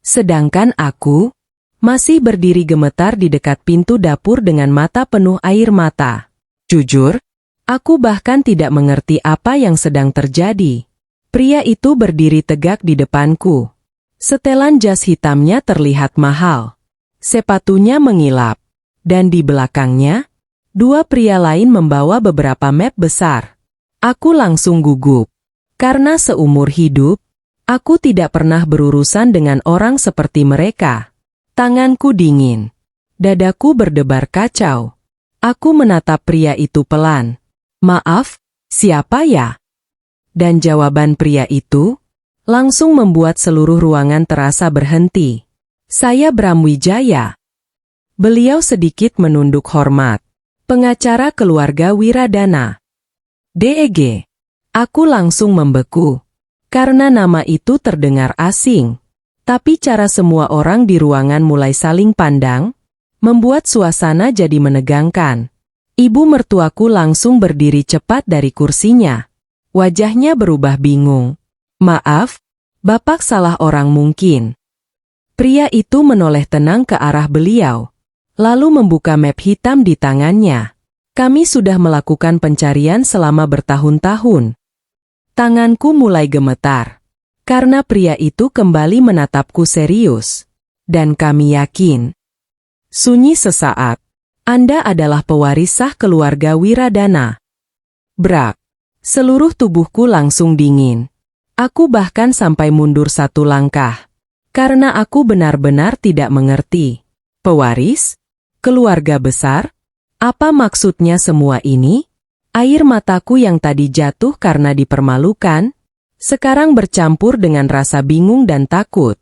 Sedangkan aku masih berdiri gemetar di dekat pintu dapur dengan mata penuh air mata. Jujur, aku bahkan tidak mengerti apa yang sedang terjadi. Pria itu berdiri tegak di depanku. Setelan jas hitamnya terlihat mahal. Sepatunya mengilap. Dan di belakangnya, dua pria lain membawa beberapa map besar. Aku langsung gugup. Karena seumur hidup, aku tidak pernah berurusan dengan orang seperti mereka. Tanganku dingin. Dadaku berdebar kacau. Aku menatap pria itu pelan. "Maaf, siapa ya?" Dan jawaban pria itu langsung membuat seluruh ruangan terasa berhenti. "Saya Bram Wijaya." Beliau sedikit menunduk hormat. "Pengacara keluarga Wiradana." Deg. Aku langsung membeku. Karena nama itu terdengar asing. Tapi cara semua orang di ruangan mulai saling pandang, membuat suasana jadi menegangkan. Ibu mertuaku langsung berdiri cepat dari kursinya. Wajahnya berubah bingung. "Maaf, Bapak salah orang mungkin." Pria itu menoleh tenang ke arah beliau. Lalu membuka map hitam di tangannya. "Kami sudah melakukan pencarian selama bertahun-tahun." Tanganku mulai gemetar. Karena pria itu kembali menatapku serius. "Dan kami yakin." Sunyi sesaat. "Anda adalah pewaris sah keluarga Wiradana." Brak. Seluruh tubuhku langsung dingin. Aku bahkan sampai mundur satu langkah. Karena aku benar-benar tidak mengerti. Pewaris? Keluarga besar? Apa maksudnya semua ini? Air mataku yang tadi jatuh karena dipermalukan, sekarang bercampur dengan rasa bingung dan takut.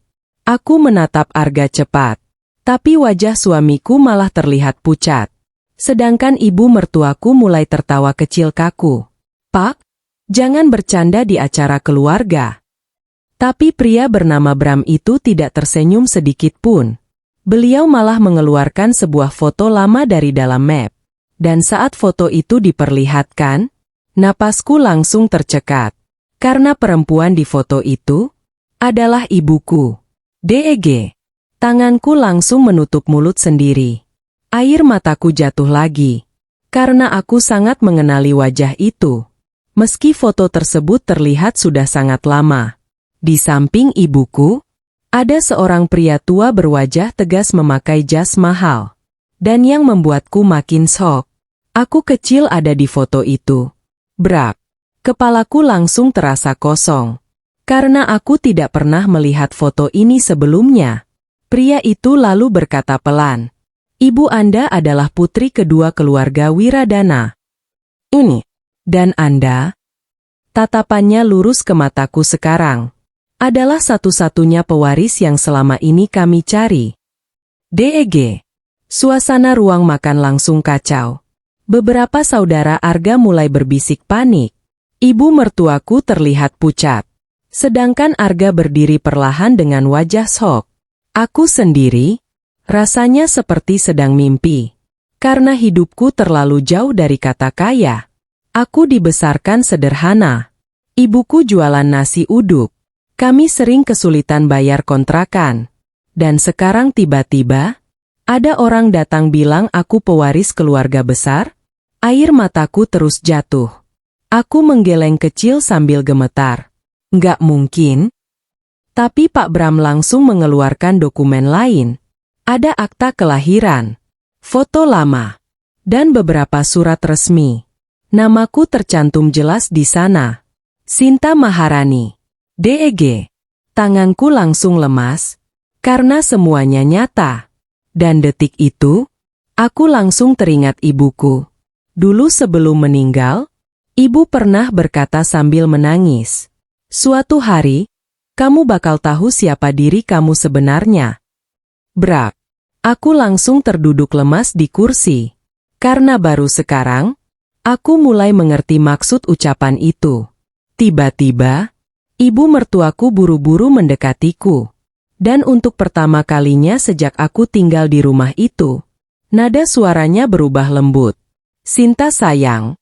Aku menatap Arga cepat, tapi wajah suamiku malah terlihat pucat. Sedangkan ibu mertuaku mulai tertawa kecil kaku. "Pak, jangan bercanda di acara keluarga." Tapi pria bernama Bram itu tidak tersenyum sedikit pun. Beliau malah mengeluarkan sebuah foto lama dari dalam map. Dan saat foto itu diperlihatkan, napasku langsung tercekat. Karena perempuan di foto itu adalah ibuku. DEG. Tanganku langsung menutup mulut sendiri. Air mataku jatuh lagi. Karena aku sangat mengenali wajah itu. Meski foto tersebut terlihat sudah sangat lama. Di samping ibuku, ada seorang pria tua berwajah tegas memakai jas mahal. Dan yang membuatku makin shock, aku kecil ada di foto itu. Brak. Kepalaku langsung terasa kosong. Karena aku tidak pernah melihat foto ini sebelumnya. Pria itu lalu berkata pelan, "Ibu Anda adalah putri kedua keluarga Wiradana. Ini. Dan Anda?" Tatapannya lurus ke mataku sekarang. Adalah satu-satunya pewaris yang selama ini kami cari. DEG. Suasana ruang makan langsung kacau. Beberapa saudara Arga mulai berbisik panik. Ibu mertuaku terlihat pucat. Sedangkan Arga berdiri perlahan dengan wajah shock. Aku sendiri, rasanya seperti sedang mimpi. Karena hidupku terlalu jauh dari kata kaya. Aku dibesarkan sederhana. Ibuku jualan nasi uduk. Kami sering kesulitan bayar kontrakan. Dan sekarang tiba-tiba, ada orang datang bilang aku pewaris keluarga besar. Air mataku terus jatuh. Aku menggeleng kecil sambil gemetar. Nggak mungkin. Tapi Pak Bram langsung mengeluarkan dokumen lain. Ada akta kelahiran, foto lama, dan beberapa surat resmi. Namaku tercantum jelas di sana. Sinta Maharani. DEG. Tanganku langsung lemas, karena semuanya nyata. Dan detik itu, aku langsung teringat ibuku. Dulu sebelum meninggal, ibu pernah berkata sambil menangis, "Suatu hari, kamu bakal tahu siapa diri kamu sebenarnya." Brak. Aku langsung terduduk lemas di kursi. Karena baru sekarang, aku mulai mengerti maksud ucapan itu. Tiba-tiba, ibu mertuaku buru-buru mendekatiku. Dan untuk pertama kalinya sejak aku tinggal di rumah itu, nada suaranya berubah lembut. "Sinta sayang."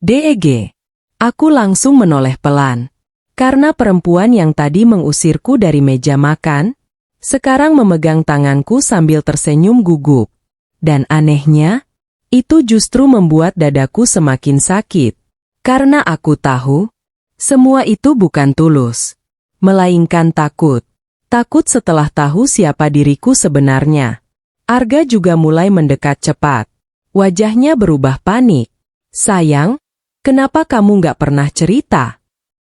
DEG. Aku langsung menoleh pelan. Karena perempuan yang tadi mengusirku dari meja makan, sekarang memegang tanganku sambil tersenyum gugup. Dan anehnya, itu justru membuat dadaku semakin sakit. Karena aku tahu, semua itu bukan tulus, melainkan takut. Takut setelah tahu siapa diriku sebenarnya. Arga juga mulai mendekat cepat. Wajahnya berubah panik. "Sayang, kenapa kamu nggak pernah cerita?"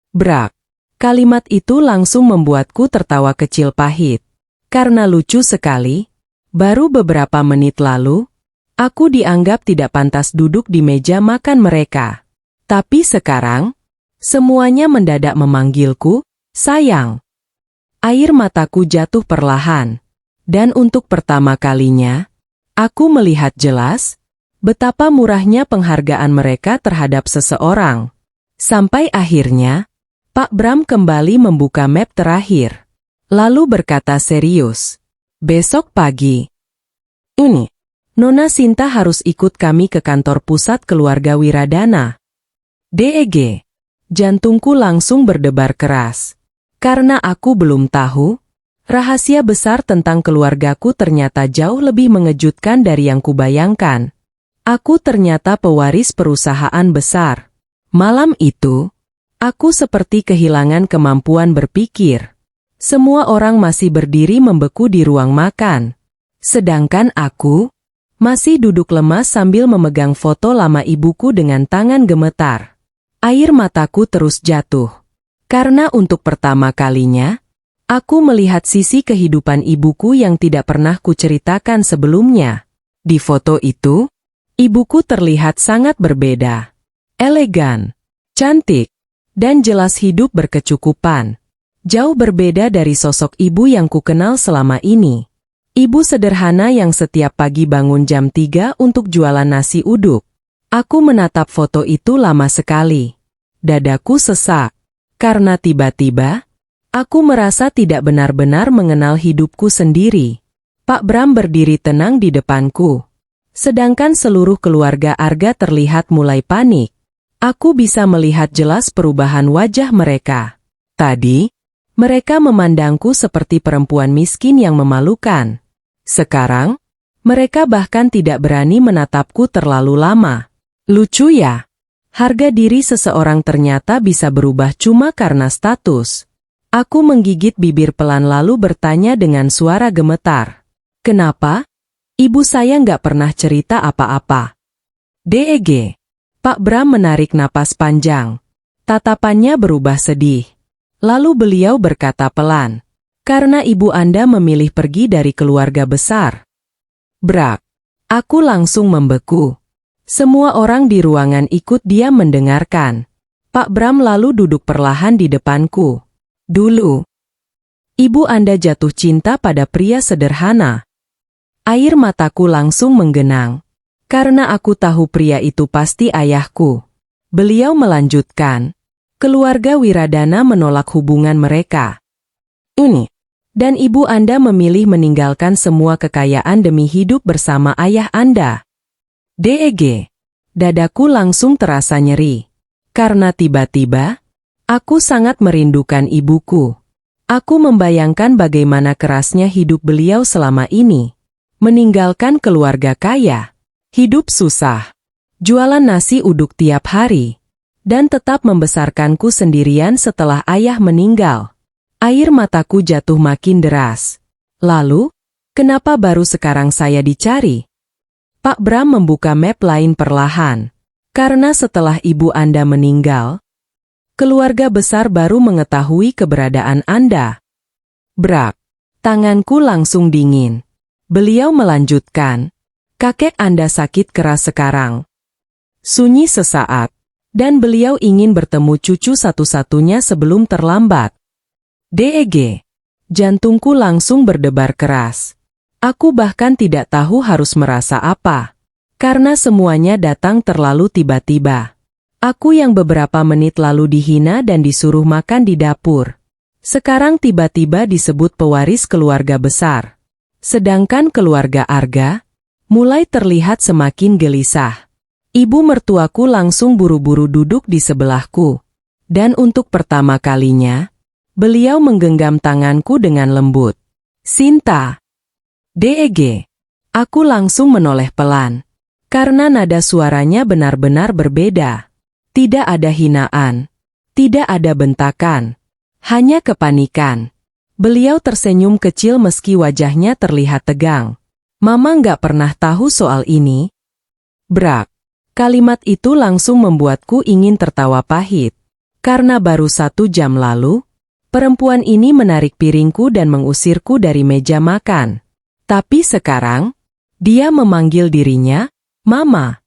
Brak. Kalimat itu langsung membuatku tertawa kecil pahit. Karena lucu sekali, baru beberapa menit lalu, aku dianggap tidak pantas duduk di meja makan mereka. Tapi sekarang, semuanya mendadak memanggilku, sayang. Air mataku jatuh perlahan. Dan untuk pertama kalinya, aku melihat jelas betapa murahnya penghargaan mereka terhadap seseorang. Sampai akhirnya, Pak Bram kembali membuka map terakhir. Lalu berkata serius, "Besok pagi, ini, Nona Sinta harus ikut kami ke kantor pusat keluarga Wiradana." DEG. Jantungku langsung berdebar keras. Karena aku belum tahu, rahasia besar tentang keluargaku ternyata jauh lebih mengejutkan dari yang kubayangkan. Aku ternyata pewaris perusahaan besar. Malam itu, aku seperti kehilangan kemampuan berpikir. Semua orang masih berdiri membeku di ruang makan. Sedangkan aku masih duduk lemas sambil memegang foto lama ibuku dengan tangan gemetar. Air mataku terus jatuh. Karena untuk pertama kalinya, Aku melihat sisi kehidupan ibuku yang tidak pernah kuceritakan sebelumnya. Di foto itu, ibuku terlihat sangat berbeda. Elegan, cantik, dan jelas hidup berkecukupan. Jauh berbeda dari sosok ibu yang kukenal selama ini. Ibu sederhana yang setiap pagi bangun jam 3 untuk jualan nasi uduk. Aku menatap foto itu lama sekali. Dadaku sesak. Karena tiba-tiba, aku merasa tidak benar-benar mengenal hidupku sendiri. Pak Bram berdiri tenang di depanku. Sedangkan seluruh keluarga Arga terlihat mulai panik. Aku bisa melihat jelas perubahan wajah mereka. Tadi, mereka memandangku seperti perempuan miskin yang memalukan. Sekarang, mereka bahkan tidak berani menatapku terlalu lama. Lucu ya? Harga diri seseorang ternyata bisa berubah cuma karena status. Aku menggigit bibir pelan lalu bertanya dengan suara gemetar. Kenapa? Ibu saya nggak pernah cerita apa-apa. DEG. Pak Bram menarik napas panjang. Tatapannya berubah sedih. Lalu beliau berkata pelan. Karena ibu Anda memilih pergi dari keluarga besar. Brak. Aku langsung membeku. Semua orang di ruangan ikut diam mendengarkan. Pak Bram lalu duduk perlahan di depanku. Dulu, ibu Anda jatuh cinta pada pria sederhana. Air mataku langsung menggenang. Karena aku tahu pria itu pasti ayahku. Beliau melanjutkan. Keluarga Wiradana menolak hubungan mereka. Dan ibu Anda memilih meninggalkan semua kekayaan demi hidup bersama ayah Anda. DEG. Dadaku langsung terasa nyeri. Karena tiba-tiba, aku sangat merindukan ibuku. Aku membayangkan bagaimana kerasnya hidup beliau selama ini. Meninggalkan keluarga kaya. Hidup susah. Jualan nasi uduk tiap hari. Dan tetap membesarkanku sendirian setelah ayah meninggal. Air mataku jatuh makin deras. Lalu, kenapa baru sekarang saya dicari? Pak Bram membuka map lain perlahan. Karena setelah ibu Anda meninggal, keluarga besar baru mengetahui keberadaan Anda. Brak. Tanganku langsung dingin. Beliau melanjutkan. Kakek Anda sakit keras sekarang. Sunyi sesaat. Dan beliau ingin bertemu cucu satu-satunya sebelum terlambat. DEG. Jantungku langsung berdebar keras. Aku bahkan tidak tahu harus merasa apa. Karena semuanya datang terlalu tiba-tiba. Aku yang beberapa menit lalu dihina dan disuruh makan di dapur. Sekarang tiba-tiba disebut pewaris keluarga besar. Sedangkan keluarga Arga mulai terlihat semakin gelisah. Ibu mertuaku langsung buru-buru duduk di sebelahku. Dan untuk pertama kalinya, beliau menggenggam tanganku dengan lembut. Sinta. DEG. Aku langsung menoleh pelan. Karena nada suaranya benar-benar berbeda. Tidak ada hinaan. Tidak ada bentakan. Hanya kepanikan. Beliau tersenyum kecil meski wajahnya terlihat tegang. Mama nggak pernah tahu soal ini. Brak. Kalimat itu langsung membuatku ingin tertawa pahit. Karena baru 1 jam lalu, perempuan ini menarik piringku dan mengusirku dari meja makan. Tapi sekarang, dia memanggil dirinya, Mama.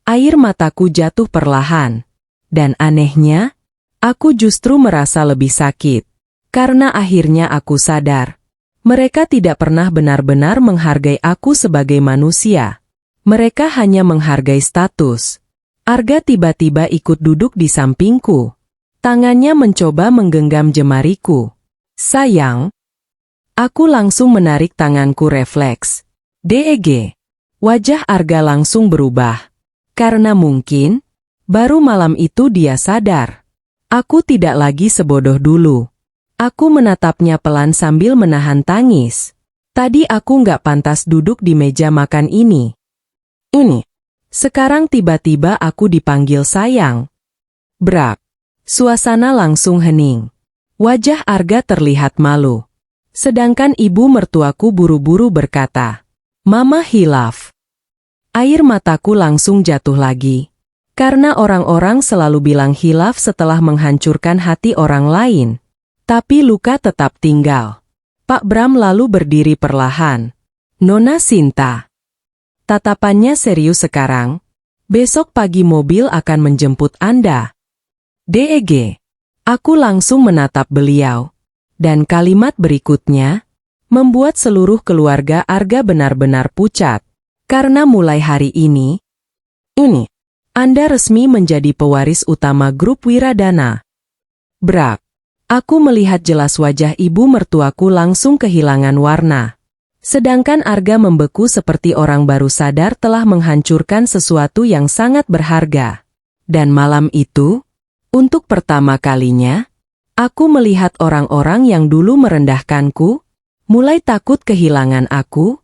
Air mataku jatuh perlahan. Dan anehnya, aku justru merasa lebih sakit. Karena akhirnya aku sadar. Mereka tidak pernah benar-benar menghargai aku sebagai manusia. Mereka hanya menghargai status. Arga tiba-tiba ikut duduk di sampingku. Tangannya mencoba menggenggam jemariku. Sayang. Aku langsung menarik tanganku refleks. DEG. Wajah Arga langsung berubah. Karena mungkin, baru malam itu dia sadar. Aku tidak lagi sebodoh dulu. Aku menatapnya pelan sambil menahan tangis. Tadi aku nggak pantas duduk di meja makan ini. Sekarang tiba-tiba aku dipanggil sayang. Brak. Suasana langsung hening. Wajah Arga terlihat malu. Sedangkan ibu mertuaku buru-buru berkata, Mama hilaf. Air mataku langsung jatuh lagi. Karena orang-orang selalu bilang hilaf setelah menghancurkan hati orang lain. Tapi luka tetap tinggal. Pak Bram lalu berdiri perlahan. Nona Sinta. Tatapannya serius sekarang. Besok pagi mobil akan menjemput Anda. DEG. Aku langsung menatap beliau. Dan kalimat berikutnya membuat seluruh keluarga Arga benar-benar pucat. Karena mulai hari ini, Anda resmi menjadi pewaris utama grup Wiradana. Brak. Aku melihat jelas wajah ibu mertuaku langsung kehilangan warna. Sedangkan Arga membeku seperti orang baru sadar telah menghancurkan sesuatu yang sangat berharga. Dan malam itu, untuk pertama kalinya, aku melihat orang-orang yang dulu merendahkanku, mulai takut kehilangan aku.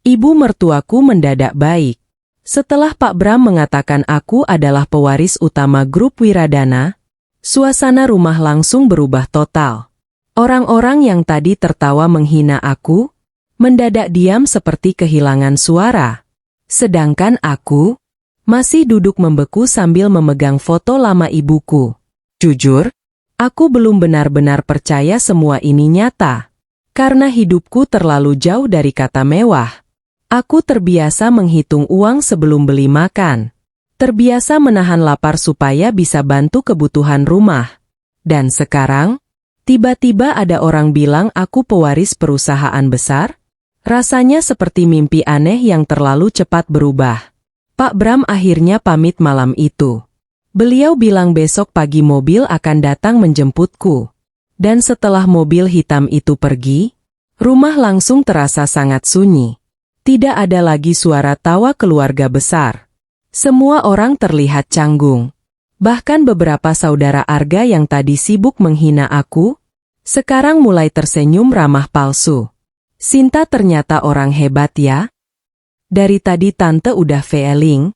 Ibu mertuaku mendadak baik. Setelah Pak Bram mengatakan aku adalah pewaris utama grup Wiradana, suasana rumah langsung berubah total. Orang-orang yang tadi tertawa menghina aku, mendadak diam seperti kehilangan suara. Sedangkan aku masih duduk membeku sambil memegang foto lama ibuku. Jujur, aku belum benar-benar percaya semua ini nyata. Karena hidupku terlalu jauh dari kata mewah. Aku terbiasa menghitung uang sebelum beli makan. Terbiasa menahan lapar supaya bisa bantu kebutuhan rumah. Dan sekarang, tiba-tiba ada orang bilang aku pewaris perusahaan besar? Rasanya seperti mimpi aneh yang terlalu cepat berubah. Pak Bram akhirnya pamit malam itu. Beliau bilang besok pagi mobil akan datang menjemputku. Dan setelah mobil hitam itu pergi, rumah langsung terasa sangat sunyi. Tidak ada lagi suara tawa keluarga besar. Semua orang terlihat canggung. Bahkan beberapa saudara Arga yang tadi sibuk menghina aku, sekarang mulai tersenyum ramah palsu. Sinta ternyata orang hebat ya. Dari tadi tante udah feeling.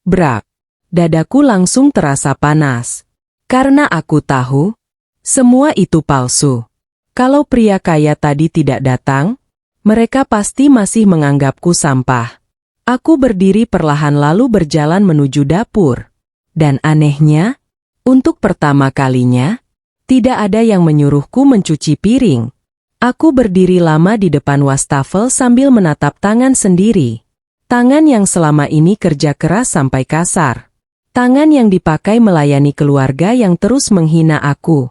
Brak. Dadaku langsung terasa panas. Karena aku tahu, semua itu palsu. Kalau pria kaya tadi tidak datang, mereka pasti masih menganggapku sampah. Aku berdiri perlahan lalu berjalan menuju dapur. Dan anehnya, untuk pertama kalinya, tidak ada yang menyuruhku mencuci piring. Aku berdiri lama di depan wastafel sambil menatap tangan sendiri. Tangan yang selama ini kerja keras sampai kasar. Tangan yang dipakai melayani keluarga yang terus menghina aku.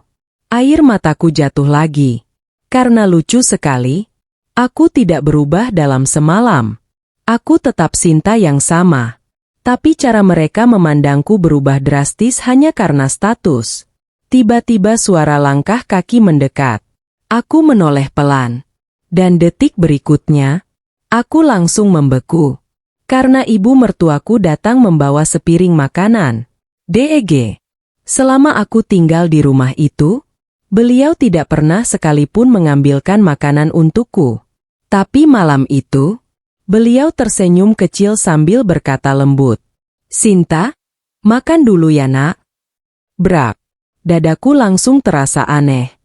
Air mataku jatuh lagi. Karena lucu sekali, aku tidak berubah dalam semalam. Aku tetap Sinta yang sama. Tapi cara mereka memandangku berubah drastis hanya karena status. Tiba-tiba suara langkah kaki mendekat. Aku menoleh pelan. Dan detik berikutnya, aku langsung membeku. Karena ibu mertuaku datang membawa sepiring makanan. DEG. Selama aku tinggal di rumah itu, beliau tidak pernah sekalipun mengambilkan makanan untukku. Tapi malam itu, beliau tersenyum kecil sambil berkata lembut, "Sinta, makan dulu ya nak." Brak. Dadaku langsung terasa aneh.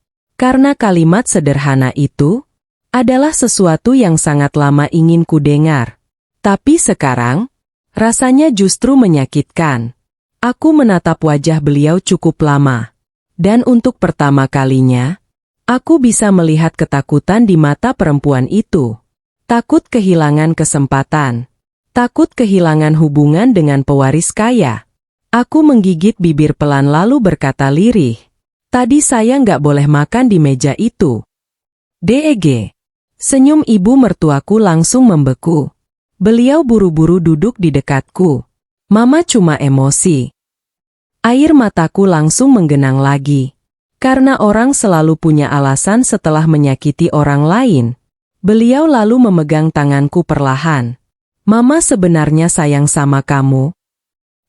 Karena kalimat sederhana itu adalah sesuatu yang sangat lama ingin ku dengar. Tapi sekarang, rasanya justru menyakitkan. Aku menatap wajah beliau cukup lama. Dan untuk pertama kalinya, aku bisa melihat ketakutan di mata perempuan itu. Takut kehilangan kesempatan. Takut kehilangan hubungan dengan pewaris kaya. Aku menggigit bibir pelan lalu berkata lirih. Tadi saya nggak boleh makan di meja itu. DEG. Senyum ibu mertuaku langsung membeku. Beliau buru-buru duduk di dekatku. Mama cuma emosi. Air mataku langsung menggenang lagi. Karena orang selalu punya alasan setelah menyakiti orang lain. Beliau lalu memegang tanganku perlahan. Mama sebenarnya sayang sama kamu.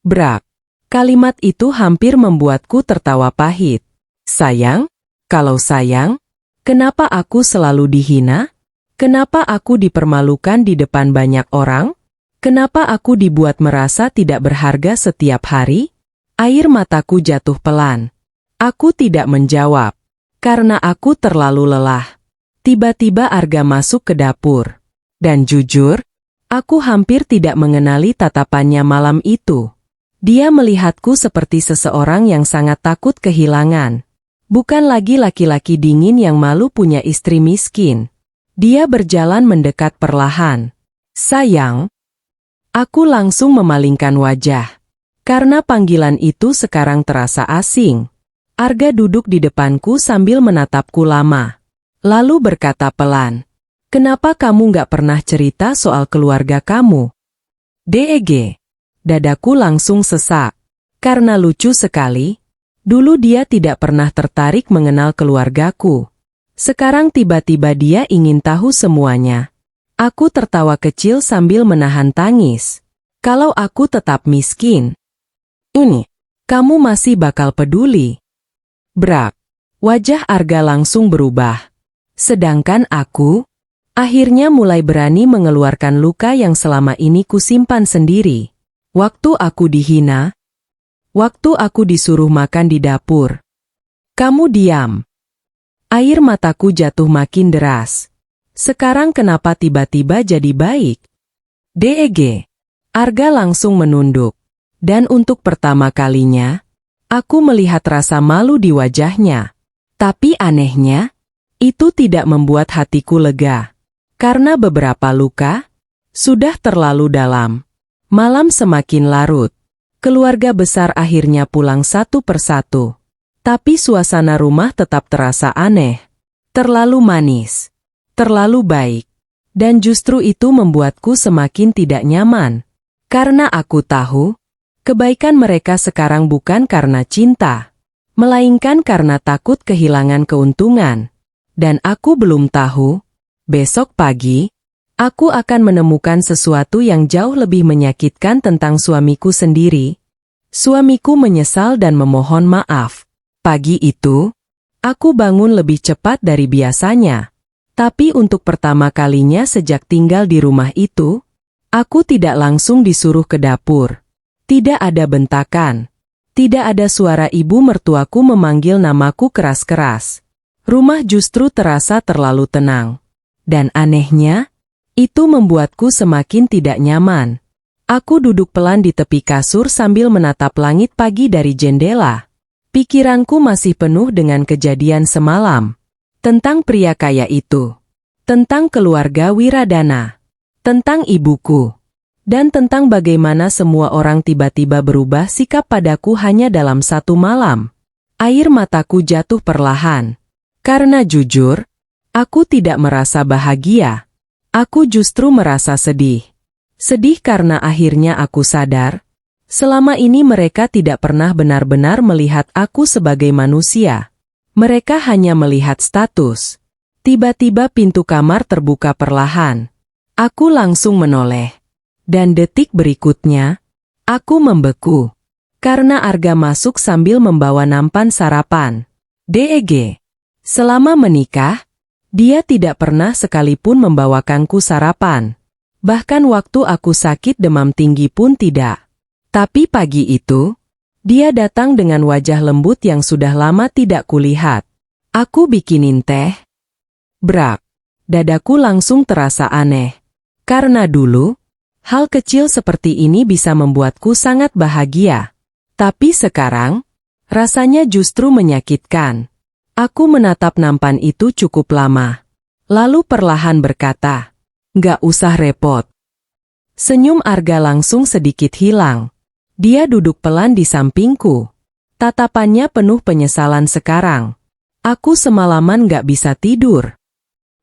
Brak. Kalimat itu hampir membuatku tertawa pahit. Sayang? Kalau sayang, kenapa aku selalu dihina? Kenapa aku dipermalukan di depan banyak orang? Kenapa aku dibuat merasa tidak berharga setiap hari? Air mataku jatuh pelan. Aku tidak menjawab. Karena aku terlalu lelah. Tiba-tiba Arga masuk ke dapur. Dan jujur, aku hampir tidak mengenali tatapannya malam itu. Dia melihatku seperti seseorang yang sangat takut kehilangan. Bukan lagi laki-laki dingin yang malu punya istri miskin. Dia berjalan mendekat perlahan. Sayang. Aku langsung memalingkan wajah. Karena panggilan itu sekarang terasa asing. Arga duduk di depanku sambil menatapku lama. Lalu berkata pelan. Kenapa kamu gak pernah cerita soal keluarga kamu? DEG. Dadaku langsung sesak. Karena lucu sekali. Dulu dia tidak pernah tertarik mengenal keluargaku. Sekarang tiba-tiba dia ingin tahu semuanya. Aku tertawa kecil sambil menahan tangis. Kalau aku tetap miskin, kamu masih bakal peduli. Brak. Wajah Arga langsung berubah. Sedangkan aku, akhirnya mulai berani mengeluarkan luka yang selama ini kusimpan sendiri. Waktu aku dihina, waktu aku disuruh makan di dapur. Kamu diam. Air mataku jatuh makin deras. Sekarang kenapa tiba-tiba jadi baik? DEG. Arga langsung menunduk. Dan untuk pertama kalinya, aku melihat rasa malu di wajahnya. Tapi anehnya, itu tidak membuat hatiku lega. Karena beberapa luka sudah terlalu dalam. Malam semakin larut. Keluarga besar akhirnya pulang satu persatu. Tapi suasana rumah tetap terasa aneh. Terlalu manis. Terlalu baik. Dan justru itu membuatku semakin tidak nyaman. Karena aku tahu, kebaikan mereka sekarang bukan karena cinta. Melainkan karena takut kehilangan keuntungan. Dan aku belum tahu, besok pagi, aku akan menemukan sesuatu yang jauh lebih menyakitkan tentang suamiku sendiri. Suamiku menyesal dan memohon maaf. Pagi itu, aku bangun lebih cepat dari biasanya. Tapi untuk pertama kalinya sejak tinggal di rumah itu, aku tidak langsung disuruh ke dapur. Tidak ada bentakan. Tidak ada suara ibu mertuaku memanggil namaku keras-keras. Rumah justru terasa terlalu tenang. Dan anehnya, itu membuatku semakin tidak nyaman. Aku duduk pelan di tepi kasur sambil menatap langit pagi dari jendela. Pikiranku masih penuh dengan kejadian semalam. Tentang pria kaya itu. Tentang keluarga Wiradana. Tentang ibuku. Dan tentang bagaimana semua orang tiba-tiba berubah sikap padaku hanya dalam satu malam. Air mataku jatuh perlahan. Karena jujur, aku tidak merasa bahagia. Aku justru merasa sedih. Sedih karena akhirnya aku sadar, selama ini mereka tidak pernah benar-benar melihat aku sebagai manusia. Mereka hanya melihat status. Tiba-tiba pintu kamar terbuka perlahan. Aku langsung menoleh. Dan detik berikutnya, aku membeku. Karena Arga masuk sambil membawa nampan sarapan. DEG. Selama menikah, dia tidak pernah sekalipun membawakanku sarapan. Bahkan waktu aku sakit demam tinggi pun tidak. Tapi pagi itu, dia datang dengan wajah lembut yang sudah lama tidak kulihat. Aku bikinin teh. Brak. Dadaku langsung terasa aneh. Karena dulu, hal kecil seperti ini bisa membuatku sangat bahagia. Tapi sekarang, rasanya justru menyakitkan. Aku menatap nampan itu cukup lama. Lalu perlahan berkata, "Nggak usah repot." Senyum Arga langsung sedikit hilang. Dia duduk pelan di sampingku. Tatapannya penuh penyesalan sekarang. Aku semalaman nggak bisa tidur.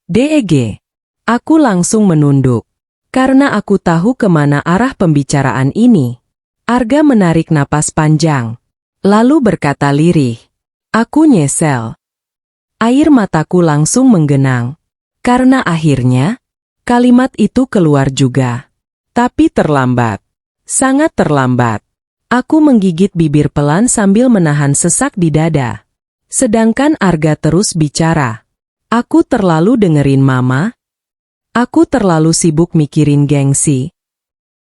DEG. Aku langsung menunduk. Karena aku tahu kemana arah pembicaraan ini. Arga menarik napas panjang. Lalu berkata lirih. Aku nyesel. Air mataku langsung menggenang. Karena akhirnya, kalimat itu keluar juga. Tapi terlambat. Sangat terlambat. Aku menggigit bibir pelan sambil menahan sesak di dada. Sedangkan Arga terus bicara. Aku terlalu dengerin mama. Aku terlalu sibuk mikirin gengsi.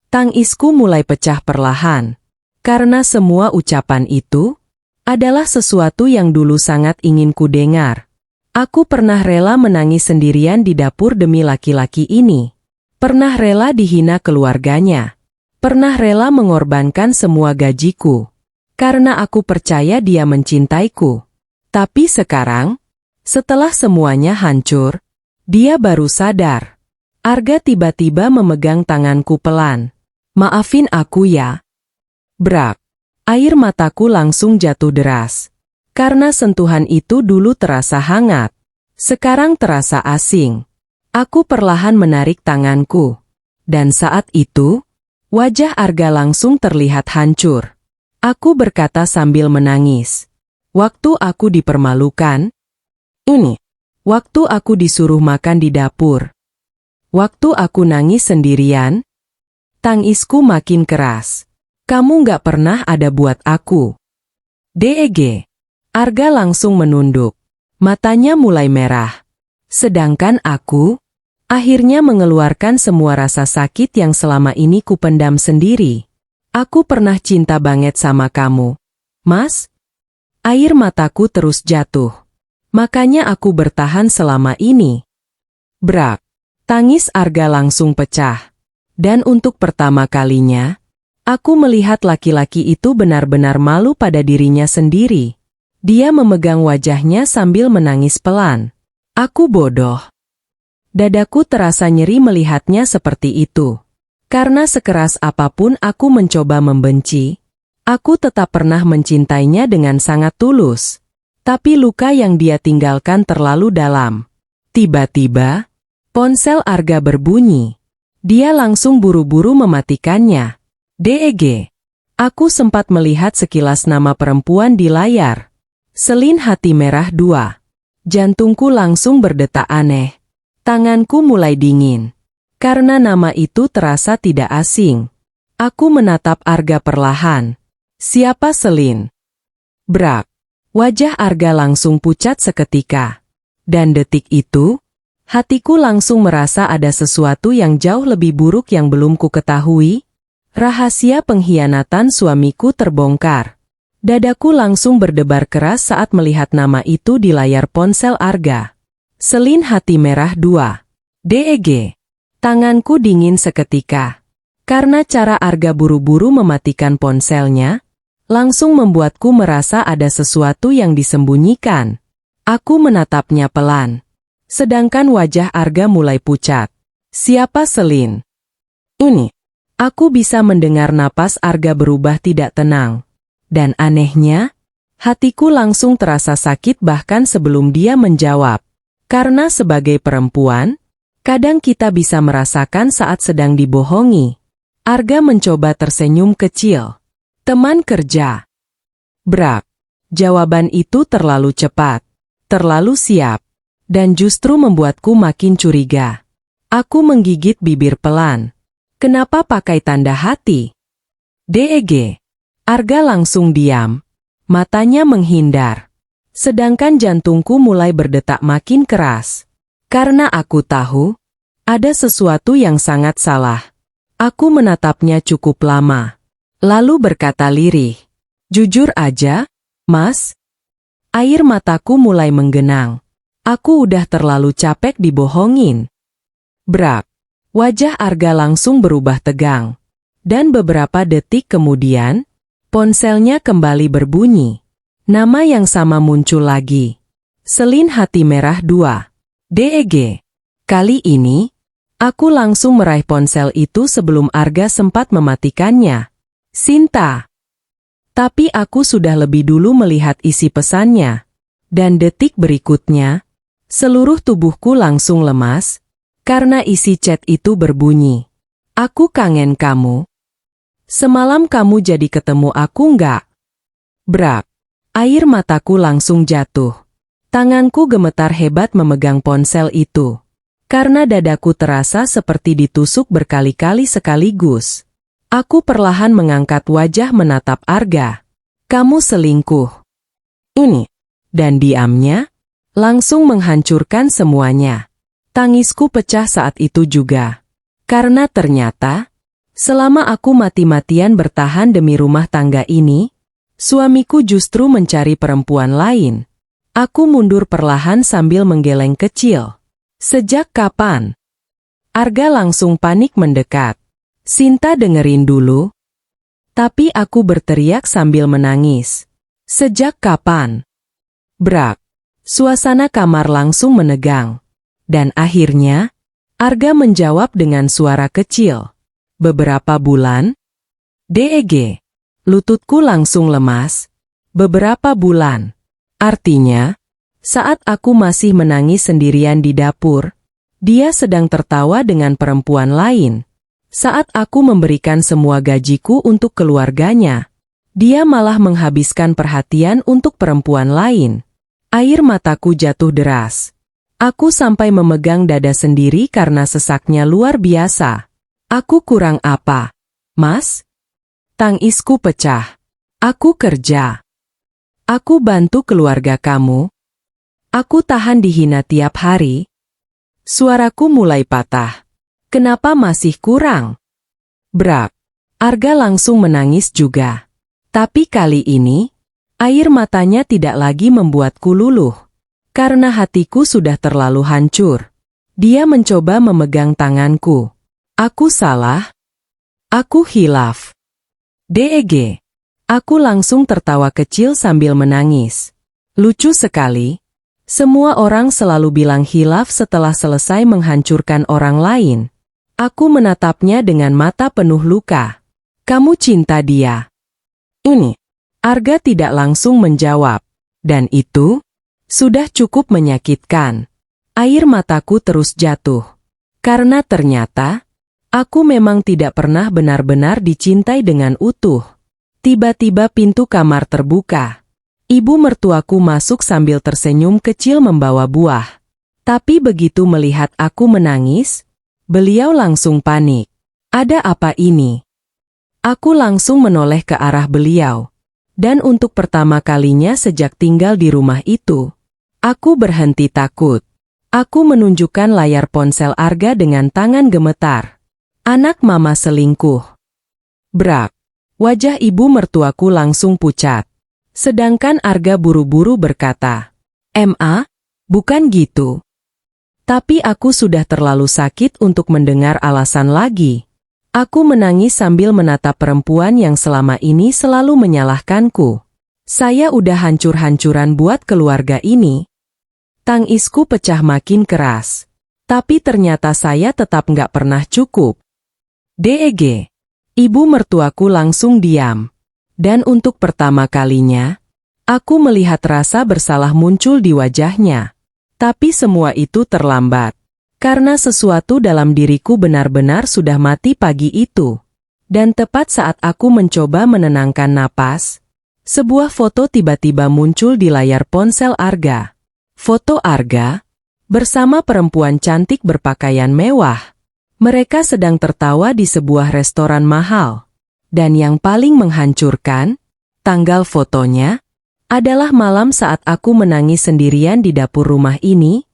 Tangisku mulai pecah perlahan. Karena semua ucapan itu adalah sesuatu yang dulu sangat ingin ku dengar. Aku pernah rela menangis sendirian di dapur demi laki-laki ini. Pernah rela dihina keluarganya. Pernah rela mengorbankan semua gajiku. Karena aku percaya dia mencintaiku. Tapi sekarang, setelah semuanya hancur, dia baru sadar. Arga tiba-tiba memegang tanganku pelan. Maafin aku ya. Brak. Air mataku langsung jatuh deras. Karena sentuhan itu dulu terasa hangat. Sekarang terasa asing. Aku perlahan menarik tanganku. Dan saat itu, wajah Arga langsung terlihat hancur. Aku berkata sambil menangis. Waktu aku dipermalukan. Ini. Waktu aku disuruh makan di dapur. Waktu aku nangis sendirian. Tangisku makin keras. Kamu gak pernah ada buat aku. DEG. Arga langsung menunduk. Matanya mulai merah. Sedangkan aku, akhirnya mengeluarkan semua rasa sakit yang selama ini kupendam sendiri. Aku pernah cinta banget sama kamu, Mas. Air mataku terus jatuh. Makanya aku bertahan selama ini. Brak. Tangis Arga langsung pecah. Dan untuk pertama kalinya, aku melihat laki-laki itu benar-benar malu pada dirinya sendiri. Dia memegang wajahnya sambil menangis pelan. Aku bodoh. Dadaku terasa nyeri melihatnya seperti itu. Karena sekeras apapun aku mencoba membenci, aku tetap pernah mencintainya dengan sangat tulus. Tapi luka yang dia tinggalkan terlalu dalam. Tiba-tiba, ponsel Arga berbunyi. Dia langsung buru-buru mematikannya. DEG. Aku sempat melihat sekilas nama perempuan di layar. Selin Hati Merah 2. Jantungku langsung berdetak aneh. Tanganku mulai dingin. Karena nama itu terasa tidak asing. Aku menatap Arga perlahan. Siapa Selin? Brak. Wajah Arga langsung pucat seketika. Dan detik itu, hatiku langsung merasa ada sesuatu yang jauh lebih buruk yang belum ku ketahui. Rahasia pengkhianatan suamiku terbongkar. Dadaku langsung berdebar keras saat melihat nama itu di layar ponsel Arga. Selin Hati Merah 2. DEG. Tanganku dingin seketika. Karena cara Arga buru-buru mematikan ponselnya, langsung membuatku merasa ada sesuatu yang disembunyikan. Aku menatapnya pelan. Sedangkan wajah Arga mulai pucat. Siapa Selin? Ini. Aku bisa mendengar napas Arga berubah tidak tenang. Dan anehnya, hatiku langsung terasa sakit bahkan sebelum dia menjawab. Karena sebagai perempuan, kadang kita bisa merasakan saat sedang dibohongi. Arga mencoba tersenyum kecil. Teman kerja. Brak. Jawaban itu terlalu cepat. Terlalu siap. Dan justru membuatku makin curiga. Aku menggigit bibir pelan. Kenapa pakai tanda hati? DEG. Arga langsung diam. Matanya menghindar. Sedangkan jantungku mulai berdetak makin keras. Karena aku tahu, ada sesuatu yang sangat salah. Aku menatapnya cukup lama. Lalu berkata lirih. Jujur aja, Mas. Air mataku mulai menggenang. Aku udah terlalu capek dibohongin. Brak. Wajah Arga langsung berubah tegang. Dan beberapa detik kemudian, ponselnya kembali berbunyi. Nama yang sama muncul lagi. Selin Hati Merah 2. DEG. Kali ini, aku langsung meraih ponsel itu sebelum Arga sempat mematikannya. Sinta. Tapi aku sudah lebih dulu melihat isi pesannya. Dan detik berikutnya, seluruh tubuhku langsung lemas, karena isi chat itu berbunyi. Aku kangen kamu. Semalam kamu jadi ketemu aku nggak? Brak. Air mataku langsung jatuh. Tanganku gemetar hebat memegang ponsel itu. Karena dadaku terasa seperti ditusuk berkali-kali sekaligus. Aku perlahan mengangkat wajah menatap Arga. Kamu selingkuh. Ini. Dan diamnya, langsung menghancurkan semuanya. Tangisku pecah saat itu juga. Karena ternyata, selama aku mati-matian bertahan demi rumah tangga ini, suamiku justru mencari perempuan lain. Aku mundur perlahan sambil menggeleng kecil. Sejak kapan? Arga langsung panik mendekat. Sinta dengerin dulu. Tapi aku berteriak sambil menangis. Sejak kapan? Brak. Suasana kamar langsung menegang. Dan akhirnya, Arga menjawab dengan suara kecil. Beberapa bulan? DEG. Lututku langsung lemas. Beberapa bulan. Artinya, saat aku masih menangis sendirian di dapur, dia sedang tertawa dengan perempuan lain. Saat aku memberikan semua gajiku untuk keluarganya, dia malah menghabiskan perhatian untuk perempuan lain. Air mataku jatuh deras. Aku sampai memegang dada sendiri karena sesaknya luar biasa. Aku kurang apa, Mas? Tangisku pecah. Aku kerja. Aku bantu keluarga kamu. Aku tahan dihina tiap hari. Suaraku mulai patah. Kenapa masih kurang? Brak. Arga langsung menangis juga. Tapi kali ini, air matanya tidak lagi membuatku luluh. Karena hatiku sudah terlalu hancur. Dia mencoba memegang tanganku. Aku salah. Aku hilaf. DEG. Aku langsung tertawa kecil sambil menangis. Lucu sekali. Semua orang selalu bilang hilaf setelah selesai menghancurkan orang lain. Aku menatapnya dengan mata penuh luka. Kamu cinta dia? Ini. Arga tidak langsung menjawab. Dan itu sudah cukup menyakitkan. Air mataku terus jatuh. Karena ternyata, aku memang tidak pernah benar-benar dicintai dengan utuh. Tiba-tiba pintu kamar terbuka. Ibu mertuaku masuk sambil tersenyum kecil membawa buah. Tapi begitu melihat aku menangis, beliau langsung panik. Ada apa ini? Aku langsung menoleh ke arah beliau. Dan untuk pertama kalinya sejak tinggal di rumah itu, aku berhenti takut. Aku menunjukkan layar ponsel Arga dengan tangan gemetar. Anak mama selingkuh. Brak. Wajah ibu mertuaku langsung pucat. Sedangkan Arga buru-buru berkata, "Ma, bukan gitu." Tapi aku sudah terlalu sakit untuk mendengar alasan lagi. Aku menangis sambil menatap perempuan yang selama ini selalu menyalahkanku. Saya udah hancur-hancuran buat keluarga ini. Tangisku pecah makin keras. Tapi ternyata saya tetap nggak pernah cukup. DEG. Ibu mertuaku langsung diam. Dan untuk pertama kalinya, aku melihat rasa bersalah muncul di wajahnya. Tapi semua itu terlambat. Karena sesuatu dalam diriku benar-benar sudah mati pagi itu. Dan tepat saat aku mencoba menenangkan napas, sebuah foto tiba-tiba muncul di layar ponsel Arga. Foto Arga bersama perempuan cantik berpakaian mewah. Mereka sedang tertawa di sebuah restoran mahal. Dan yang paling menghancurkan, tanggal fotonya adalah malam saat aku menangis sendirian di dapur rumah ini.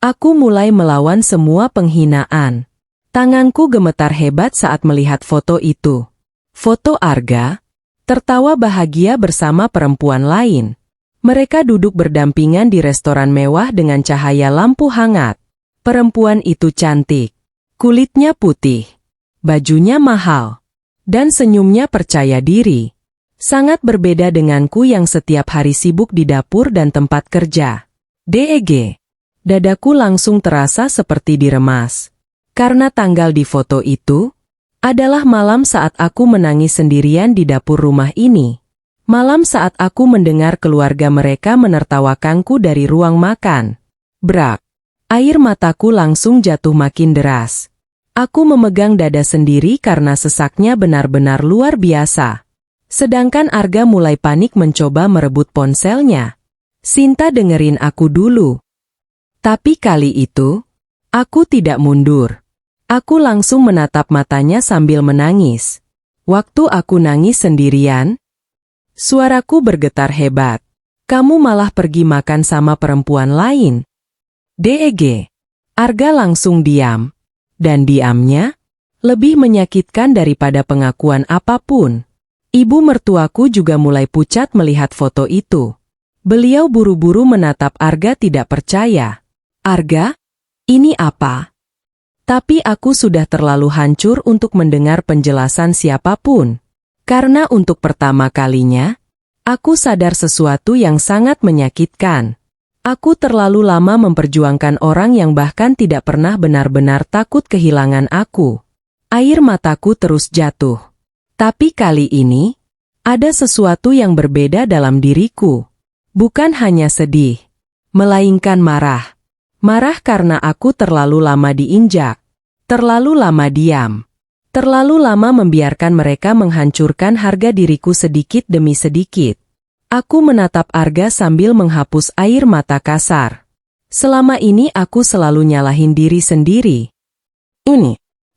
Aku mulai melawan semua penghinaan. Tanganku gemetar hebat saat melihat foto itu. Foto Arga tertawa bahagia bersama perempuan lain. Mereka duduk berdampingan di restoran mewah dengan cahaya lampu hangat. Perempuan itu cantik. Kulitnya putih. Bajunya mahal. Dan senyumnya percaya diri. Sangat berbeda denganku yang setiap hari sibuk di dapur dan tempat kerja. DEG. Dadaku langsung terasa seperti diremas. Karena tanggal di foto itu adalah malam saat aku menangis sendirian di dapur rumah ini. Malam saat aku mendengar keluarga mereka menertawakanku dari ruang makan. Brak. Air mataku langsung jatuh makin deras. Aku memegang dada sendiri karena sesaknya benar-benar luar biasa. Sedangkan Arga mulai panik mencoba merebut ponselnya. Sinta, dengerin aku dulu. Tapi kali itu, aku tidak mundur. Aku langsung menatap matanya sambil menangis. Waktu aku nangis sendirian, suaraku bergetar hebat. Kamu malah pergi makan sama perempuan lain. DEG. Arga langsung diam. Dan diamnya lebih menyakitkan daripada pengakuan apapun. Ibu mertuaku juga mulai pucat melihat foto itu. Beliau buru-buru menatap Arga tidak percaya. Arga, ini apa? Tapi aku sudah terlalu hancur untuk mendengar penjelasan siapapun. Karena untuk pertama kalinya, Aku sadar sesuatu yang sangat menyakitkan. Aku terlalu lama memperjuangkan orang yang bahkan tidak pernah benar-benar takut kehilangan aku. Air mataku terus jatuh. Tapi kali ini, ada sesuatu yang berbeda dalam diriku. Bukan hanya sedih, melainkan marah. Marah karena aku terlalu lama diinjak. Terlalu lama diam. Terlalu lama membiarkan mereka menghancurkan harga diriku sedikit demi sedikit. Aku menatap Arga sambil menghapus air mata kasar. Selama ini aku selalu nyalahin diri sendiri.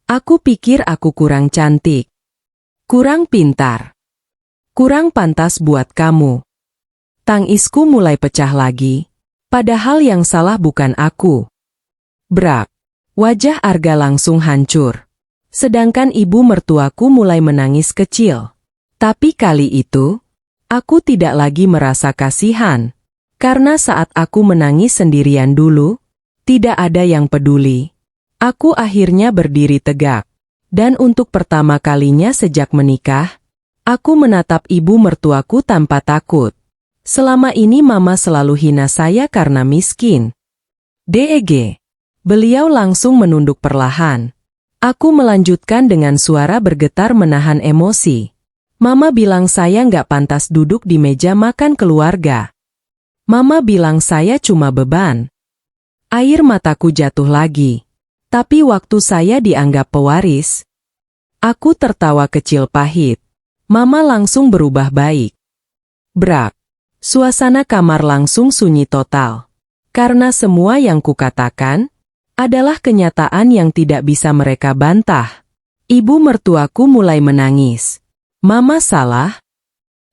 Aku pikir aku kurang cantik. Kurang pintar. Kurang pantas buat kamu. Tangisku mulai pecah lagi. Padahal yang salah bukan aku. Brak. Wajah Arga langsung hancur. Sedangkan ibu mertuaku mulai menangis kecil. Tapi kali itu, aku tidak lagi merasa kasihan. Karena saat aku menangis sendirian dulu, tidak ada yang peduli. Aku akhirnya berdiri tegak. Dan untuk pertama kalinya sejak menikah, aku menatap ibu mertuaku tanpa takut. Selama ini mama selalu hina saya karena miskin. Deg. Beliau langsung menunduk perlahan. Aku melanjutkan dengan suara bergetar menahan emosi. Mama bilang saya nggak pantas duduk di meja makan keluarga. Mama bilang saya cuma beban. Air mataku jatuh lagi. Tapi waktu saya dianggap pewaris, aku tertawa kecil pahit. Mama langsung berubah baik. Brak. Suasana kamar langsung sunyi total. Karena semua yang kukatakan adalah kenyataan yang tidak bisa mereka bantah. Ibu mertuaku mulai menangis. Mama salah.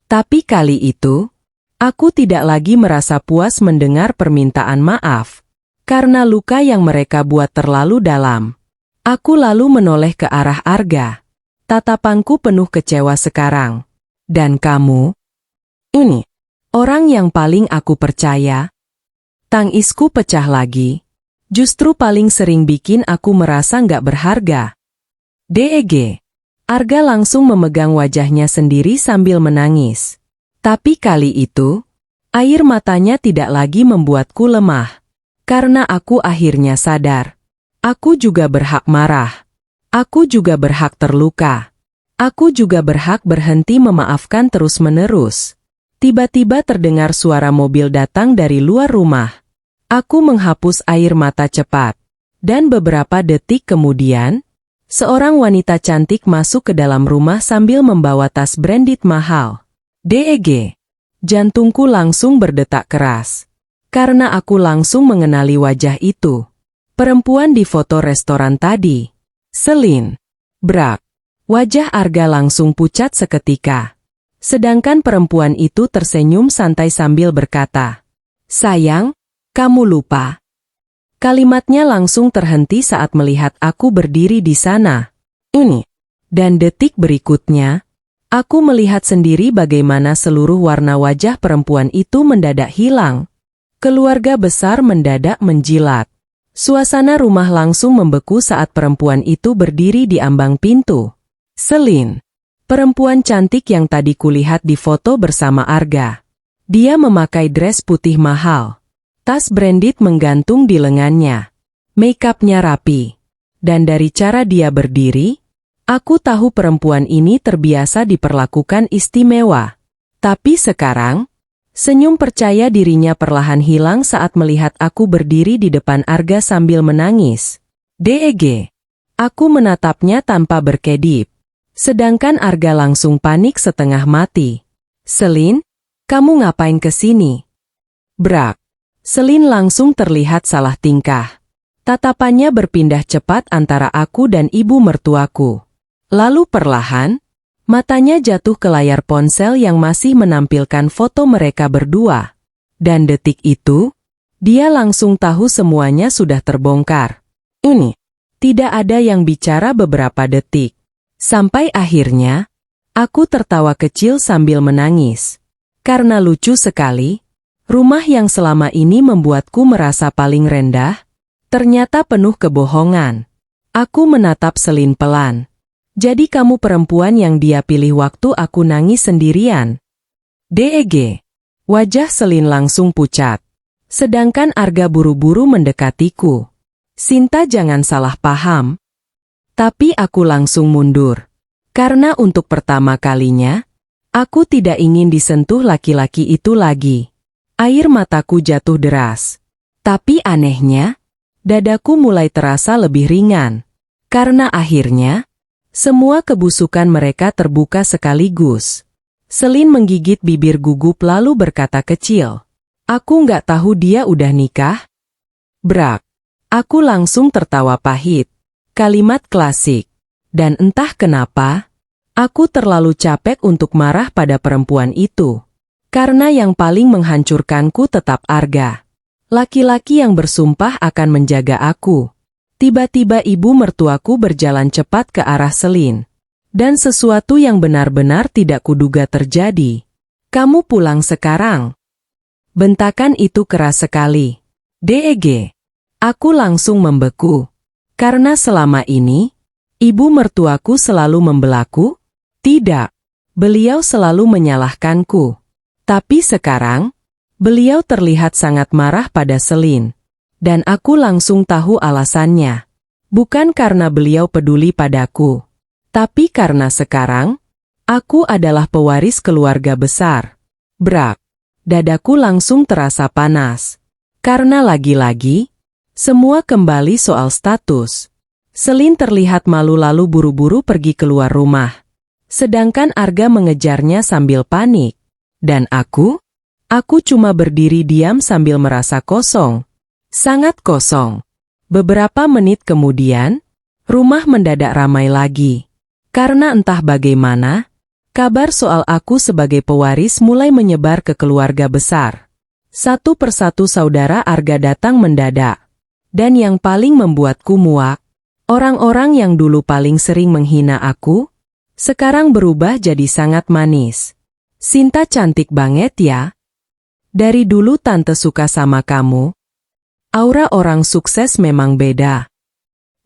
Tapi kali itu, aku tidak lagi merasa puas mendengar permintaan maaf. Karena luka yang mereka buat terlalu dalam. Aku lalu menoleh ke arah Arga. Tatapanku penuh kecewa sekarang. Dan kamu? Orang yang paling aku percaya. Tangisku pecah lagi. Justru paling sering bikin aku merasa nggak berharga. Deg. Arga langsung memegang wajahnya sendiri sambil menangis. Tapi kali itu, air matanya tidak lagi membuatku lemah. Karena aku akhirnya sadar. Aku juga berhak marah. Aku juga berhak terluka. Aku juga berhak berhenti memaafkan terus-menerus. Tiba-tiba terdengar suara mobil datang dari luar rumah. Aku menghapus air mata cepat. Dan beberapa detik kemudian, seorang wanita cantik masuk ke dalam rumah sambil membawa tas branded mahal. Deg. Jantungku langsung berdetak keras. Karena aku langsung mengenali wajah itu. Perempuan di foto restoran tadi. Selin. Brak. Wajah Arga langsung pucat seketika. Sedangkan perempuan itu tersenyum santai sambil berkata, "Sayang, kamu lupa." Kalimatnya langsung terhenti saat melihat aku berdiri di sana. Dan detik berikutnya, aku melihat sendiri bagaimana seluruh warna wajah perempuan itu mendadak hilang. Keluarga besar mendadak menjilat. Suasana rumah langsung membeku saat perempuan itu berdiri di ambang pintu. Selin. Perempuan cantik yang tadi kulihat di foto bersama Arga. Dia memakai dress putih mahal. Tas branded menggantung di lengannya. Make-upnya rapi. Dan dari cara dia berdiri, aku tahu perempuan ini terbiasa diperlakukan istimewa. Tapi sekarang, senyum percaya dirinya perlahan hilang saat melihat aku berdiri di depan Arga sambil menangis. Deg. Aku menatapnya tanpa berkedip. Sedangkan Arga langsung panik setengah mati. "Selin, kamu ngapain kesini?" Brak. Selin langsung terlihat salah tingkah. Tatapannya berpindah cepat antara aku dan ibu mertuaku. Lalu perlahan, matanya jatuh ke layar ponsel yang masih menampilkan foto mereka berdua. Dan detik itu, dia langsung tahu semuanya sudah terbongkar. Tidak ada yang bicara beberapa detik. Sampai akhirnya, aku tertawa kecil sambil menangis. Karena lucu sekali, rumah yang selama ini membuatku merasa paling rendah, ternyata penuh kebohongan. Aku menatap Selin pelan. "Jadi kamu perempuan yang dia pilih waktu aku nangis sendirian?" "Deg." Wajah Selin langsung pucat. Sedangkan Arga buru-buru mendekatiku. "Sinta, jangan salah paham." Tapi aku langsung mundur. Karena untuk pertama kalinya, aku tidak ingin disentuh laki-laki itu lagi. Air mataku jatuh deras. Tapi anehnya, dadaku mulai terasa lebih ringan. Karena akhirnya, semua kebusukan mereka terbuka sekaligus. Selin menggigit bibir gugup lalu berkata kecil, "Aku nggak tahu dia udah nikah." Brak. Aku langsung tertawa pahit. Kalimat klasik. Dan entah kenapa, aku terlalu capek untuk marah pada perempuan itu. Karena yang paling menghancurkanku tetap Arga. Laki-laki yang bersumpah akan menjaga aku. Tiba-tiba ibu mertuaku berjalan cepat ke arah Selin. Dan sesuatu yang benar-benar tidak kuduga terjadi. "Kamu pulang sekarang." Bentakan itu keras sekali. "Deg." Aku langsung membeku. Karena selama ini, ibu mertuaku selalu membelaku? Tidak. Beliau selalu menyalahkanku. Tapi sekarang, beliau terlihat sangat marah pada Selin. Dan aku langsung tahu alasannya. Bukan karena beliau peduli padaku. Tapi karena sekarang, aku adalah pewaris keluarga besar. Brak. Dadaku langsung terasa panas. Karena lagi-lagi, semua kembali soal status. Selin terlihat malu lalu buru-buru pergi keluar rumah. Sedangkan Arga mengejarnya sambil panik. Dan aku cuma berdiri diam sambil merasa kosong. Sangat kosong. Beberapa menit kemudian, rumah mendadak ramai lagi. Karena entah bagaimana, kabar soal aku sebagai pewaris mulai menyebar ke keluarga besar. Satu persatu saudara Arga datang mendadak. Dan yang paling membuatku muak, orang-orang yang dulu paling sering menghina aku, sekarang berubah jadi sangat manis. "Sinta cantik banget ya. Dari dulu tante suka sama kamu." Aura orang sukses memang beda.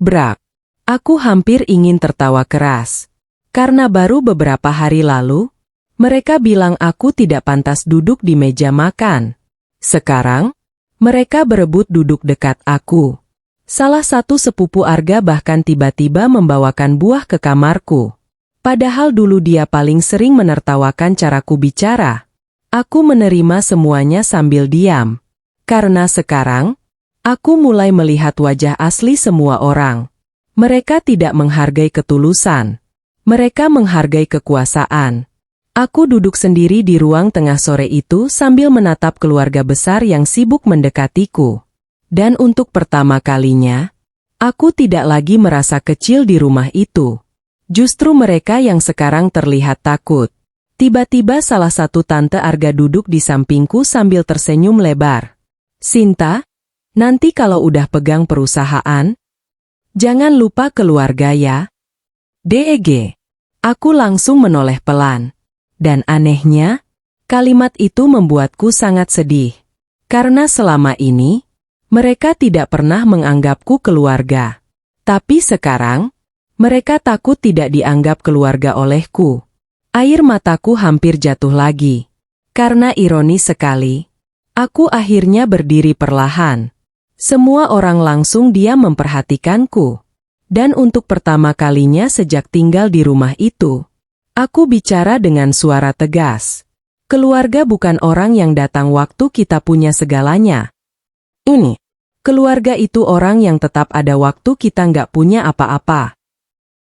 Brak. Aku hampir ingin tertawa keras. Karena baru beberapa hari lalu, mereka bilang aku tidak pantas duduk di meja makan. Sekarang, mereka berebut duduk dekat aku. Salah satu sepupu Arga bahkan tiba-tiba membawakan buah ke kamarku. Padahal dulu dia paling sering menertawakan caraku bicara. Aku menerima semuanya sambil diam. Karena sekarang, aku mulai melihat wajah asli semua orang. Mereka tidak menghargai ketulusan. Mereka menghargai kekuasaan. Aku duduk sendiri di ruang tengah sore itu sambil menatap keluarga besar yang sibuk mendekatiku. Dan untuk pertama kalinya, aku tidak lagi merasa kecil di rumah itu. Justru mereka yang sekarang terlihat takut. Tiba-tiba salah satu tante Arga duduk di sampingku sambil tersenyum lebar. "Sinta, nanti kalau udah pegang perusahaan, jangan lupa keluarga ya." "Deg." Aku langsung menoleh pelan. Dan anehnya, kalimat itu membuatku sangat sedih. Karena selama ini, mereka tidak pernah menganggapku keluarga. Tapi sekarang, mereka takut tidak dianggap keluarga olehku. Air mataku hampir jatuh lagi. Karena ironis sekali, aku akhirnya berdiri perlahan. Semua orang langsung diam memperhatikanku. Dan untuk pertama kalinya sejak tinggal di rumah itu, aku bicara dengan suara tegas. Keluarga bukan orang yang datang waktu kita punya segalanya. Keluarga itu orang yang tetap ada waktu kita nggak punya apa-apa.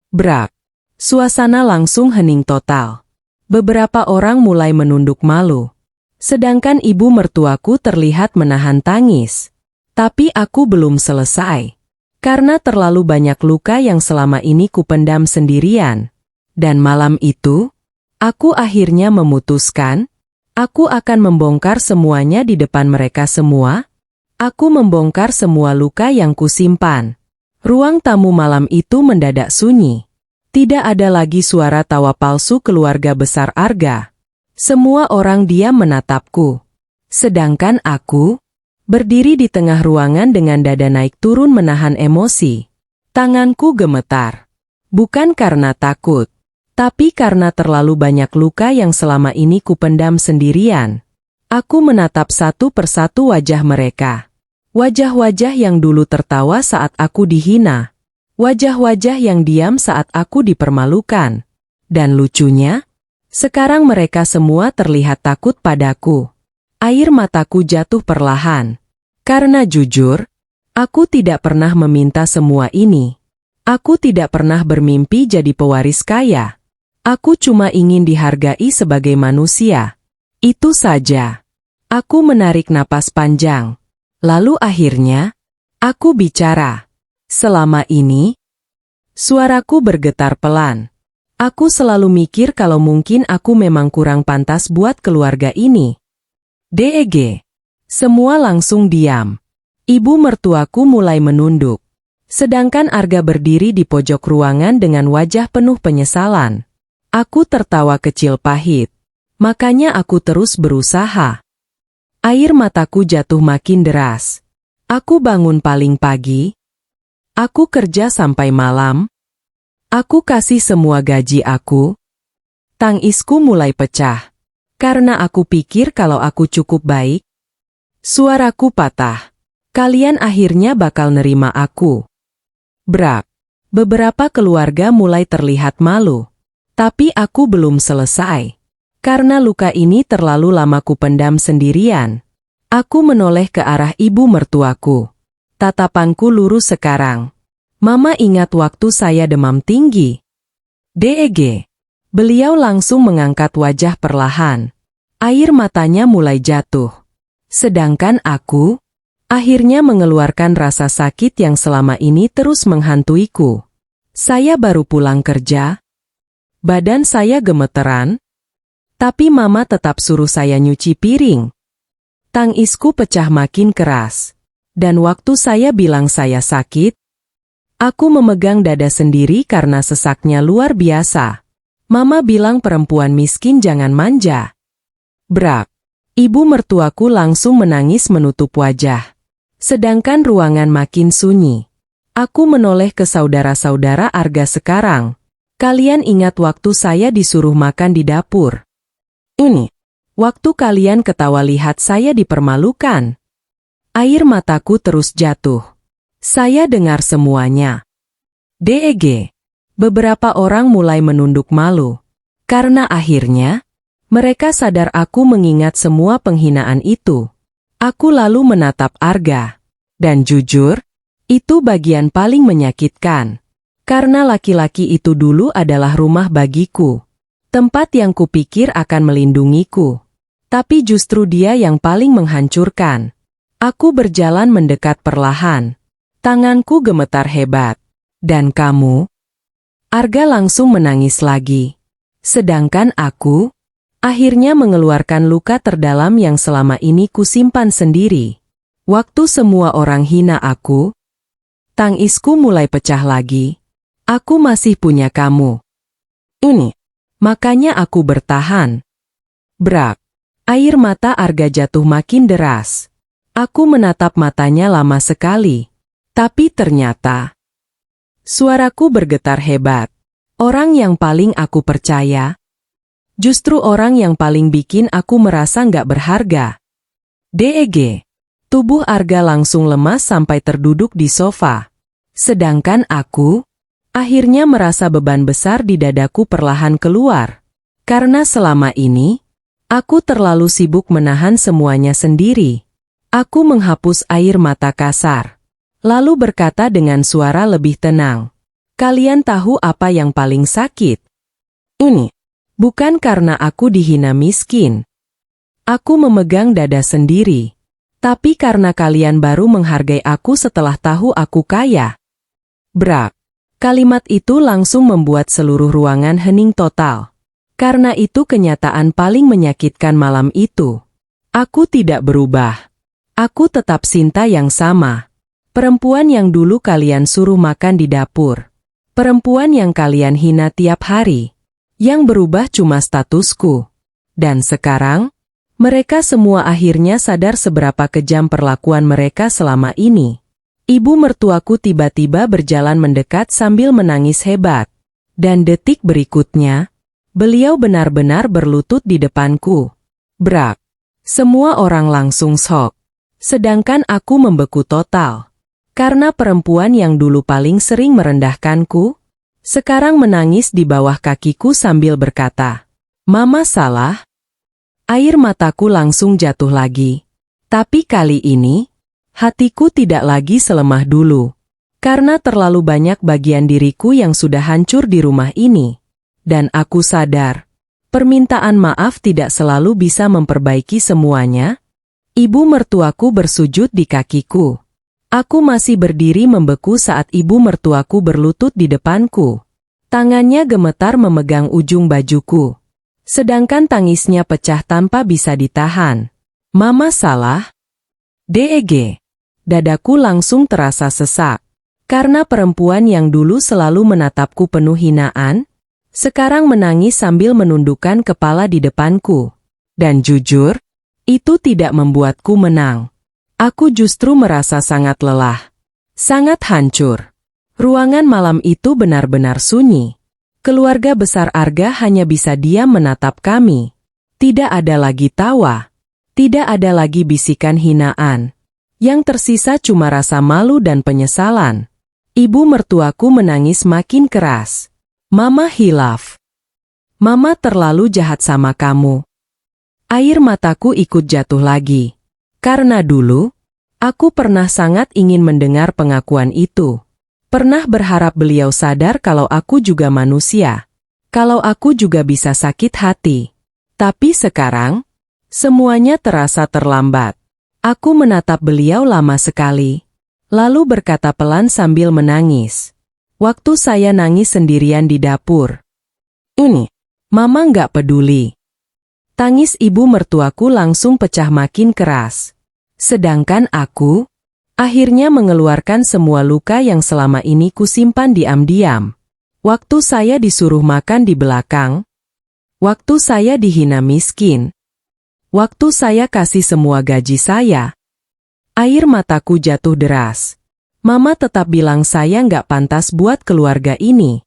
Brak. Suasana langsung hening total. Beberapa orang mulai menunduk malu. Sedangkan ibu mertuaku terlihat menahan tangis. Tapi aku belum selesai. Karena terlalu banyak luka yang selama ini kupendam sendirian. Dan malam itu, aku akhirnya memutuskan, aku akan membongkar semuanya di depan mereka semua. Aku membongkar semua luka yang kusimpan. Ruang tamu malam itu mendadak sunyi. Tidak ada lagi suara tawa palsu keluarga besar Arga. Semua orang diam menatapku. Sedangkan aku berdiri di tengah ruangan dengan dada naik turun menahan emosi. Tanganku gemetar. Bukan karena takut, Tapi karena terlalu banyak luka yang selama ini kupendam sendirian, aku menatap satu persatu wajah mereka. Wajah-wajah yang dulu tertawa saat aku dihina. Wajah-wajah yang diam saat aku dipermalukan. Dan lucunya, sekarang mereka semua terlihat takut padaku. Air mataku jatuh perlahan. Karena jujur, aku tidak pernah meminta semua ini. Aku tidak pernah bermimpi jadi pewaris kaya. Aku cuma ingin dihargai sebagai manusia. Itu saja. Aku menarik napas panjang. Lalu akhirnya, aku bicara. Selama ini, suaraku bergetar pelan. Aku selalu mikir kalau mungkin aku memang kurang pantas buat keluarga ini. DEG. Semua langsung diam. Ibu mertuaku mulai menunduk. Sedangkan Arga berdiri di pojok ruangan dengan wajah penuh penyesalan. Aku tertawa kecil pahit. Makanya aku terus berusaha. Air mataku jatuh makin deras. Aku bangun paling pagi. Aku kerja sampai malam. Aku kasih semua gaji aku. Tangisku mulai pecah. Karena aku pikir kalau aku cukup baik. Suaraku patah. Kalian akhirnya bakal nerima aku. Brak. Beberapa keluarga mulai terlihat malu. Tapi aku belum selesai. Karena luka ini terlalu lama kupendam sendirian. Aku menoleh ke arah ibu mertuaku. Tatapanku lurus sekarang. Mama ingat waktu saya demam tinggi. DEG. Beliau langsung mengangkat wajah perlahan. Air matanya mulai jatuh. Sedangkan aku, akhirnya mengeluarkan rasa sakit yang selama ini terus menghantuiku. Saya baru pulang kerja. Badan saya gemeteran. Tapi mama tetap suruh saya nyuci piring. Tangisku pecah makin keras. Dan waktu saya bilang saya sakit, aku memegang dada sendiri karena sesaknya luar biasa. Mama bilang perempuan miskin jangan manja. Brak. Ibu mertuaku langsung menangis menutup wajah. Sedangkan ruangan makin sunyi. Aku menoleh ke saudara-saudara Arga sekarang. Kalian ingat waktu saya disuruh makan di dapur? Ini. Waktu kalian ketawa lihat saya dipermalukan. Air mataku terus jatuh. Saya dengar semuanya. DEG. Beberapa orang mulai menunduk malu. Karena akhirnya, mereka sadar aku mengingat semua penghinaan itu. Aku lalu menatap Arga. Dan jujur, itu bagian paling menyakitkan. Karena laki-laki itu dulu adalah rumah bagiku. Tempat yang kupikir akan melindungiku. Tapi justru dia yang paling menghancurkan. Aku berjalan mendekat perlahan. Tanganku gemetar hebat. Dan kamu? Arga langsung menangis lagi. Sedangkan aku, akhirnya mengeluarkan luka terdalam yang selama ini kusimpan sendiri. Waktu semua orang hina aku, tangisku mulai pecah lagi. Aku masih punya kamu. Ini. Makanya aku bertahan. Brak. Air mata Arga jatuh makin deras. Aku menatap matanya lama sekali. Tapi ternyata, suaraku bergetar hebat. Orang yang paling aku percaya, justru orang yang paling bikin aku merasa nggak berharga. DEG. Tubuh Arga langsung lemas sampai terduduk di sofa. Sedangkan aku, akhirnya merasa beban besar di dadaku perlahan keluar. Karena selama ini, aku terlalu sibuk menahan semuanya sendiri. Aku menghapus air mata kasar. Lalu berkata dengan suara lebih tenang. Kalian tahu apa yang paling sakit? Ini. Bukan karena aku dihina miskin. Aku memegang dada sendiri. Tapi karena kalian baru menghargai aku setelah tahu aku kaya. Brak. Kalimat itu langsung membuat seluruh ruangan hening total. Karena itu kenyataan paling menyakitkan malam itu. Aku tidak berubah. Aku tetap Sinta yang sama. Perempuan yang dulu kalian suruh makan di dapur. Perempuan yang kalian hina tiap hari. Yang berubah cuma statusku. Dan sekarang, mereka semua akhirnya sadar seberapa kejam perlakuan mereka selama ini. Ibu mertuaku tiba-tiba berjalan mendekat sambil menangis hebat. Dan detik berikutnya, beliau benar-benar berlutut di depanku. Brak! Semua orang langsung shock. Sedangkan aku membeku total. Karena perempuan yang dulu paling sering merendahkanku, sekarang menangis di bawah kakiku sambil berkata, "Mama salah." Air mataku langsung jatuh lagi. Tapi kali ini, hatiku tidak lagi selemah dulu. Karena terlalu banyak bagian diriku yang sudah hancur di rumah ini. Dan aku sadar, permintaan maaf tidak selalu bisa memperbaiki semuanya. Ibu mertuaku bersujud di kakiku. Aku masih berdiri membeku saat ibu mertuaku berlutut di depanku. Tangannya gemetar memegang ujung bajuku. Sedangkan tangisnya pecah tanpa bisa ditahan. "Mama salah?" "Deg." Dadaku langsung terasa sesak. Karena perempuan yang dulu selalu menatapku penuh hinaan, sekarang menangis sambil menundukkan kepala di depanku. Dan jujur, itu tidak membuatku menang. Aku justru merasa sangat lelah. Sangat hancur. Ruangan malam itu benar-benar sunyi. Keluarga besar Arga hanya bisa diam menatap kami. Tidak ada lagi tawa. Tidak ada lagi bisikan hinaan. Yang tersisa cuma rasa malu dan penyesalan. Ibu mertuaku menangis makin keras. "Mama hilaf. Mama terlalu jahat sama kamu." Air mataku ikut jatuh lagi. Karena dulu, aku pernah sangat ingin mendengar pengakuan itu. Pernah berharap beliau sadar kalau aku juga manusia. Kalau aku juga bisa sakit hati. Tapi sekarang, semuanya terasa terlambat. Aku menatap beliau lama sekali. Lalu berkata pelan sambil menangis. Waktu saya nangis sendirian di dapur. "Ini, Mama nggak peduli." Tangis ibu mertuaku langsung pecah makin keras. Sedangkan aku, akhirnya mengeluarkan semua luka yang selama ini kusimpan diam-diam. Waktu saya disuruh makan di belakang. Waktu saya dihina miskin. Waktu saya kasih semua gaji saya. Air mataku jatuh deras. Mama tetap bilang saya nggak pantas buat keluarga ini.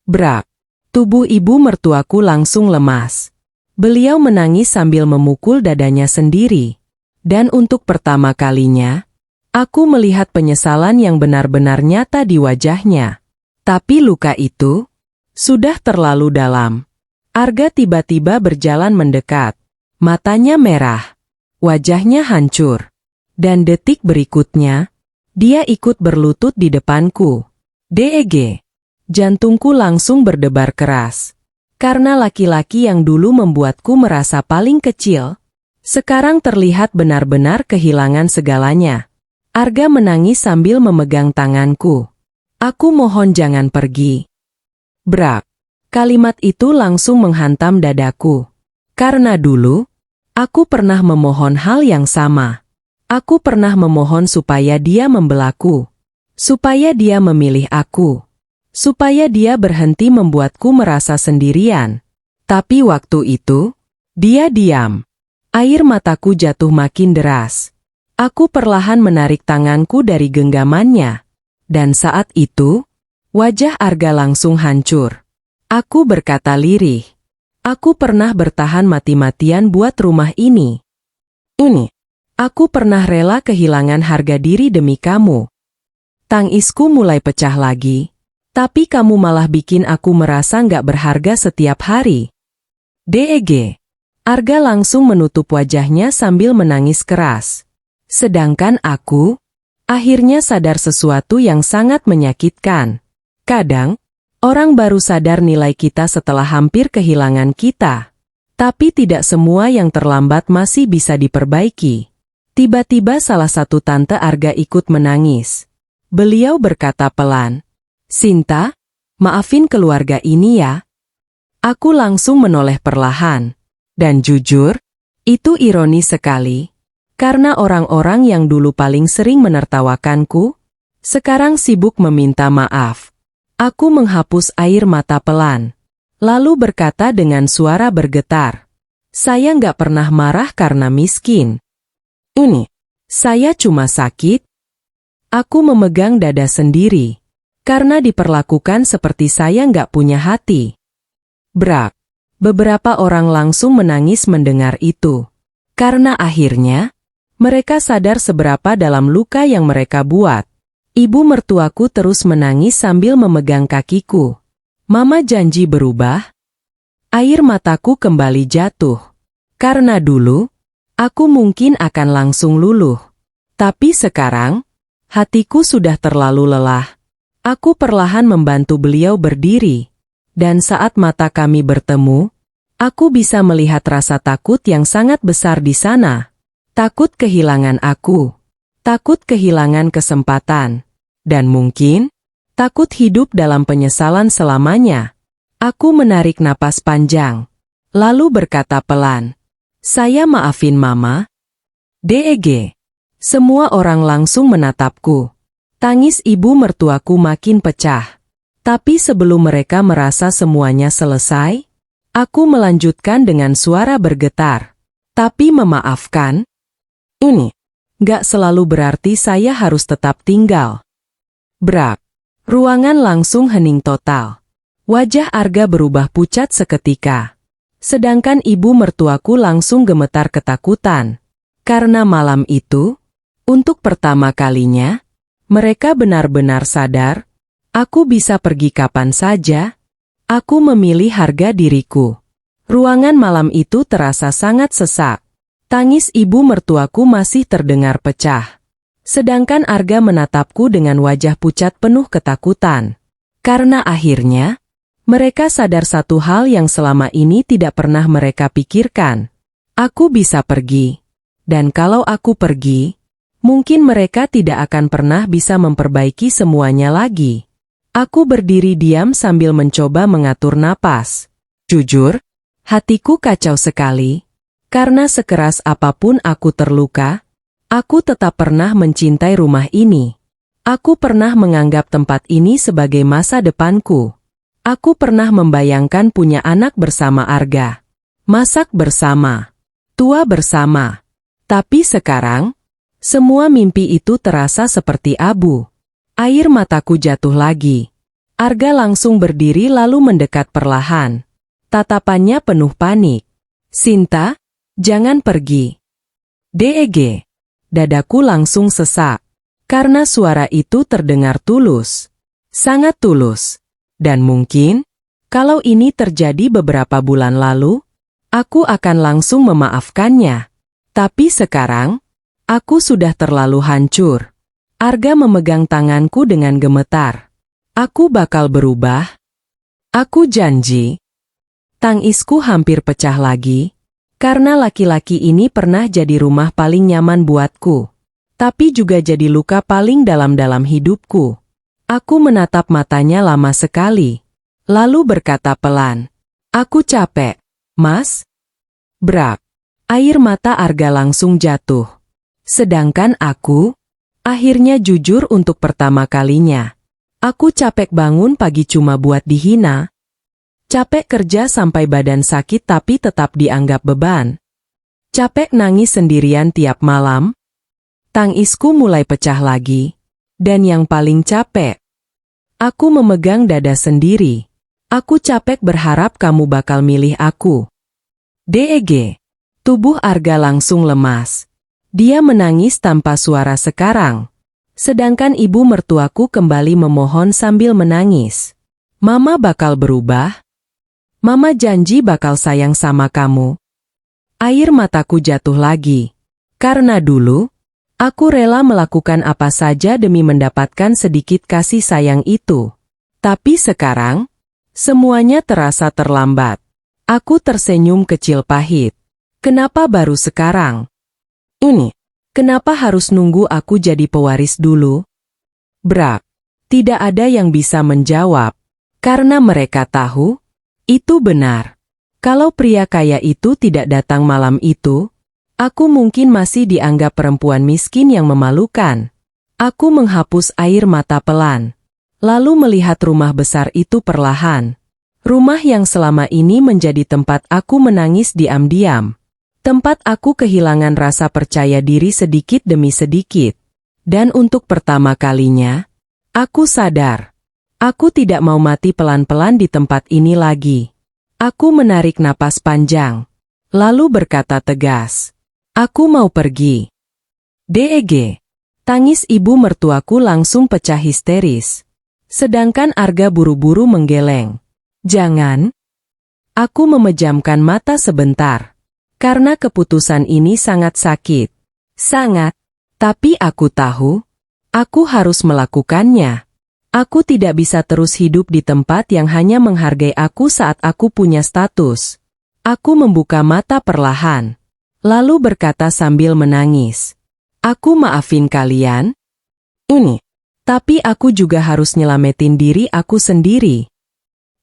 Brak! Tubuh ibu mertuaku langsung lemas. Beliau menangis sambil memukul dadanya sendiri. Dan untuk pertama kalinya, aku melihat penyesalan yang benar-benar nyata di wajahnya. Tapi luka itu sudah terlalu dalam. Arga tiba-tiba berjalan mendekat. Matanya merah. Wajahnya hancur. Dan detik berikutnya, dia ikut berlutut di depanku. Deg. Jantungku langsung berdebar keras. Karena laki-laki yang dulu membuatku merasa paling kecil, sekarang terlihat benar-benar kehilangan segalanya. Arga menangis sambil memegang tanganku. "Aku mohon jangan pergi." Brak! Kalimat itu langsung menghantam dadaku. Karena dulu, aku pernah memohon hal yang sama. Aku pernah memohon supaya dia membelaku. Supaya dia memilih aku. Supaya dia berhenti membuatku merasa sendirian. Tapi waktu itu, dia diam. Air mataku jatuh makin deras. Aku perlahan menarik tanganku dari genggamannya. Dan saat itu, wajah Arga langsung hancur. Aku berkata lirih. "Aku pernah bertahan mati-matian buat rumah ini. Ini. Aku pernah rela kehilangan harga diri demi kamu." Tangisku mulai pecah lagi. Tapi kamu malah bikin aku merasa nggak berharga setiap hari. Deg. Arga langsung menutup wajahnya sambil menangis keras. Sedangkan aku, akhirnya sadar sesuatu yang sangat menyakitkan. Kadang, orang baru sadar nilai kita setelah hampir kehilangan kita. Tapi tidak semua yang terlambat masih bisa diperbaiki. Tiba-tiba salah satu tante Arga ikut menangis. Beliau berkata pelan, "Sinta, maafin keluarga ini ya." Aku langsung menoleh perlahan. Dan jujur, itu ironis sekali. Karena orang-orang yang dulu paling sering menertawakanku, sekarang sibuk meminta maaf. Aku menghapus air mata pelan. Lalu berkata dengan suara bergetar, "Saya nggak pernah marah karena miskin. Ini, saya cuma sakit." Aku memegang dada sendiri. Karena diperlakukan seperti saya nggak punya hati. Brak. Beberapa orang langsung menangis mendengar itu. Karena akhirnya, mereka sadar seberapa dalam luka yang mereka buat. Ibu mertuaku terus menangis sambil memegang kakiku. Mama janji berubah. Air mataku kembali jatuh. Karena dulu, aku mungkin akan langsung luluh. Tapi sekarang, hatiku sudah terlalu lelah. Aku perlahan membantu beliau berdiri. Dan saat mata kami bertemu, aku bisa melihat rasa takut yang sangat besar di sana. Takut kehilangan aku. Takut kehilangan kesempatan. Dan mungkin, takut hidup dalam penyesalan selamanya. Aku menarik napas panjang. Lalu berkata pelan. Saya maafin Mama. DEG. Semua orang langsung menatapku. Tangis ibu mertuaku makin pecah. Tapi sebelum mereka merasa semuanya selesai, aku melanjutkan dengan suara bergetar. Tapi memaafkan? Ini gak selalu berarti saya harus tetap tinggal. Brak. Ruangan langsung hening total. Wajah Arga berubah pucat seketika. Sedangkan ibu mertuaku langsung gemetar ketakutan. Karena malam itu, untuk pertama kalinya, mereka benar-benar sadar, aku bisa pergi kapan saja. Aku memilih harga diriku. Ruangan malam itu terasa sangat sesak. Tangis ibu mertuaku masih terdengar pecah. Sedangkan Arga menatapku dengan wajah pucat penuh ketakutan. Karena akhirnya, mereka sadar satu hal yang selama ini tidak pernah mereka pikirkan. Aku bisa pergi. Dan kalau aku pergi, mungkin mereka tidak akan pernah bisa memperbaiki semuanya lagi. Aku berdiri diam sambil mencoba mengatur napas. Jujur, hatiku kacau sekali. Karena sekeras apapun aku terluka, aku tetap pernah mencintai rumah ini. Aku pernah menganggap tempat ini sebagai masa depanku. Aku pernah membayangkan punya anak bersama Arga. Masak bersama. Tua bersama. Tapi sekarang, semua mimpi itu terasa seperti abu. Air mataku jatuh lagi. Arga langsung berdiri lalu mendekat perlahan. Tatapannya penuh panik. Sinta, jangan pergi. DEG. Dadaku langsung sesak. Karena suara itu terdengar tulus. Sangat tulus. Dan mungkin, kalau ini terjadi beberapa bulan lalu, aku akan langsung memaafkannya. Tapi sekarang, aku sudah terlalu hancur. Arga memegang tanganku dengan gemetar. Aku bakal berubah. Aku janji. Tangisku hampir pecah lagi. Karena laki-laki ini pernah jadi rumah paling nyaman buatku. Tapi juga jadi luka paling dalam-dalam hidupku. Aku menatap matanya lama sekali. Lalu berkata pelan. Aku capek, Mas. Brak. Air mata Arga langsung jatuh. Sedangkan aku, akhirnya jujur untuk pertama kalinya. Aku capek bangun pagi cuma buat dihina. Capek kerja sampai badan sakit tapi tetap dianggap beban. Capek nangis sendirian tiap malam. Tangisku mulai pecah lagi. Dan yang paling capek, aku memegang dada sendiri. Aku capek berharap kamu bakal milih aku. DEG. Tubuh Arga langsung lemas. Dia menangis tanpa suara sekarang. Sedangkan ibu mertuaku kembali memohon sambil menangis. Mama bakal berubah. Mama janji bakal sayang sama kamu. Air mataku jatuh lagi. Karena dulu, aku rela melakukan apa saja demi mendapatkan sedikit kasih sayang itu. Tapi sekarang, semuanya terasa terlambat. Aku tersenyum kecil pahit. Kenapa baru sekarang? Ini, kenapa harus nunggu aku jadi pewaris dulu? Brak. Tidak ada yang bisa menjawab. Karena mereka tahu, itu benar. Kalau pria kaya itu tidak datang malam itu, aku mungkin masih dianggap perempuan miskin yang memalukan. Aku menghapus air mata pelan. Lalu melihat rumah besar itu perlahan. Rumah yang selama ini menjadi tempat aku menangis diam-diam. Tempat aku kehilangan rasa percaya diri sedikit demi sedikit. Dan untuk pertama kalinya, aku sadar. Aku tidak mau mati pelan-pelan di tempat ini lagi. Aku menarik napas panjang, lalu berkata tegas, "Aku mau pergi." Deg. Tangis ibu mertuaku langsung pecah histeris. Sedangkan Arga buru-buru menggeleng. "Jangan." Aku memejamkan mata sebentar. Karena keputusan ini sangat sakit. Sangat. Tapi aku tahu, aku harus melakukannya. Aku tidak bisa terus hidup di tempat yang hanya menghargai aku saat aku punya status. Aku membuka mata perlahan, lalu berkata sambil menangis, "Aku maafin kalian. Ini. Tapi aku juga harus nyelamatin diri aku sendiri."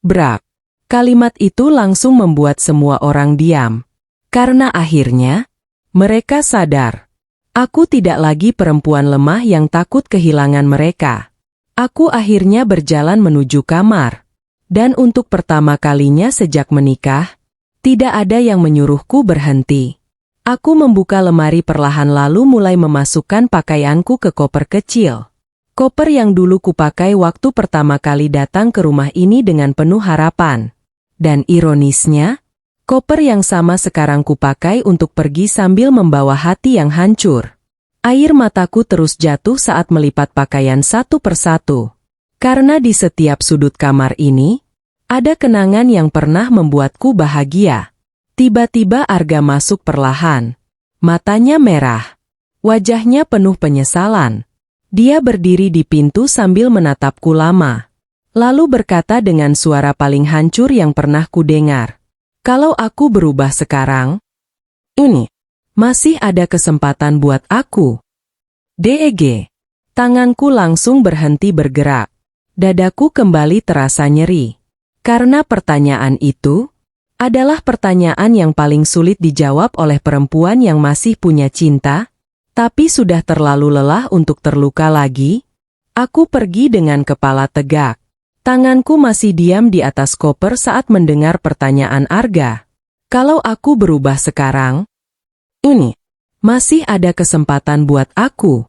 Brak. Kalimat itu langsung membuat semua orang diam. Karena akhirnya, mereka sadar. Aku tidak lagi perempuan lemah yang takut kehilangan mereka. Aku akhirnya berjalan menuju kamar. Dan untuk pertama kalinya sejak menikah, tidak ada yang menyuruhku berhenti. Aku membuka lemari perlahan lalu mulai memasukkan pakaianku ke koper kecil. Koper yang dulu kupakai waktu pertama kali datang ke rumah ini dengan penuh harapan. Dan ironisnya, koper yang sama sekarang kupakai untuk pergi sambil membawa hati yang hancur. Air mataku terus jatuh saat melipat pakaian satu persatu. Karena di setiap sudut kamar ini, ada kenangan yang pernah membuatku bahagia. Tiba-tiba Arga masuk perlahan. Matanya merah. Wajahnya penuh penyesalan. Dia berdiri di pintu sambil menatapku lama. Lalu berkata dengan suara paling hancur yang pernah kudengar. "Kalau aku berubah sekarang, ini masih ada kesempatan buat aku." Deg. Tanganku langsung berhenti bergerak. Dadaku kembali terasa nyeri. Karena pertanyaan itu adalah pertanyaan yang paling sulit dijawab oleh perempuan yang masih punya cinta, tapi sudah terlalu lelah untuk terluka lagi. Aku pergi dengan kepala tegak. Tanganku masih diam di atas koper saat mendengar pertanyaan Arga. Kalau aku berubah sekarang, ini masih ada kesempatan buat aku.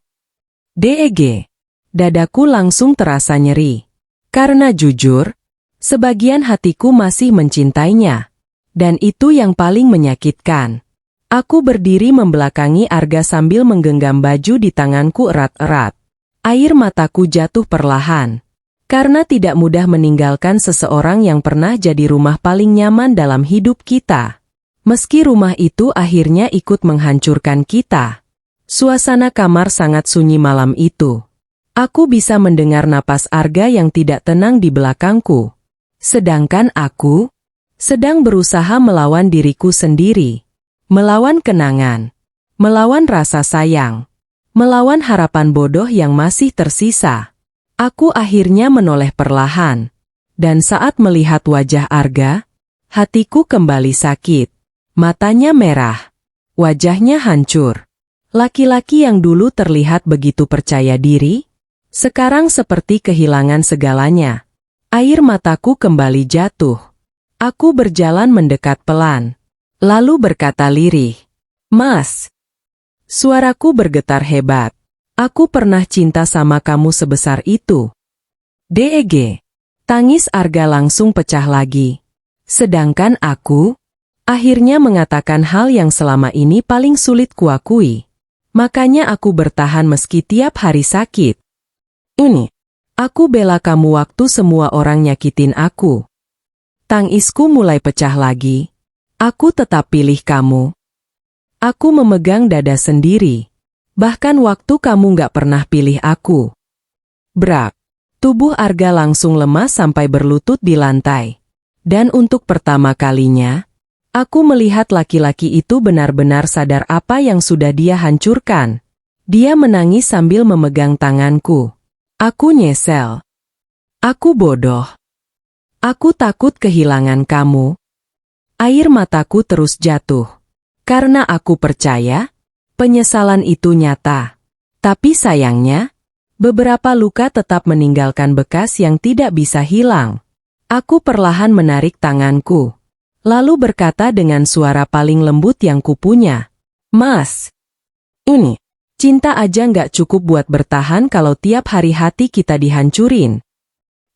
Deg. Dadaku langsung terasa nyeri. Karena jujur, sebagian hatiku masih mencintainya. Dan itu yang paling menyakitkan. Aku berdiri membelakangi Arga sambil menggenggam baju di tanganku erat-erat. Air mataku jatuh perlahan. Karena tidak mudah meninggalkan seseorang yang pernah jadi rumah paling nyaman dalam hidup kita. Meski rumah itu akhirnya ikut menghancurkan kita. Suasana kamar sangat sunyi malam itu. Aku bisa mendengar napas Arga yang tidak tenang di belakangku. Sedangkan aku sedang berusaha melawan diriku sendiri. Melawan kenangan. Melawan rasa sayang. Melawan harapan bodoh yang masih tersisa. Aku akhirnya menoleh perlahan. Dan saat melihat wajah Arga, hatiku kembali sakit. Matanya merah. Wajahnya hancur. Laki-laki yang dulu terlihat begitu percaya diri, sekarang seperti kehilangan segalanya. Air mataku kembali jatuh. Aku berjalan mendekat pelan. Lalu berkata lirih, "Mas." Suaraku bergetar hebat. "Aku pernah cinta sama kamu sebesar itu." Deg. Tangis Arga langsung pecah lagi. Sedangkan aku akhirnya mengatakan hal yang selama ini paling sulit kuakui. Makanya aku bertahan meski tiap hari sakit. Ini, aku bela kamu waktu semua orang nyakitin aku. Tangisku mulai pecah lagi. Aku tetap pilih kamu. Aku memegang dada sendiri. Bahkan waktu kamu gak pernah pilih aku. Brak. Tubuh Arga langsung lemas sampai berlutut di lantai. Dan untuk pertama kalinya, aku melihat laki-laki itu benar-benar sadar apa yang sudah dia hancurkan. Dia menangis sambil memegang tanganku. Aku nyesel. Aku bodoh. Aku takut kehilangan kamu. Air mataku terus jatuh. Karena aku percaya, penyesalan itu nyata. Tapi sayangnya, beberapa luka tetap meninggalkan bekas yang tidak bisa hilang. Aku perlahan menarik tanganku. Lalu berkata dengan suara paling lembut yang kupunya. "Mas, ini, cinta aja nggak cukup buat bertahan kalau tiap hari hati kita dihancurin."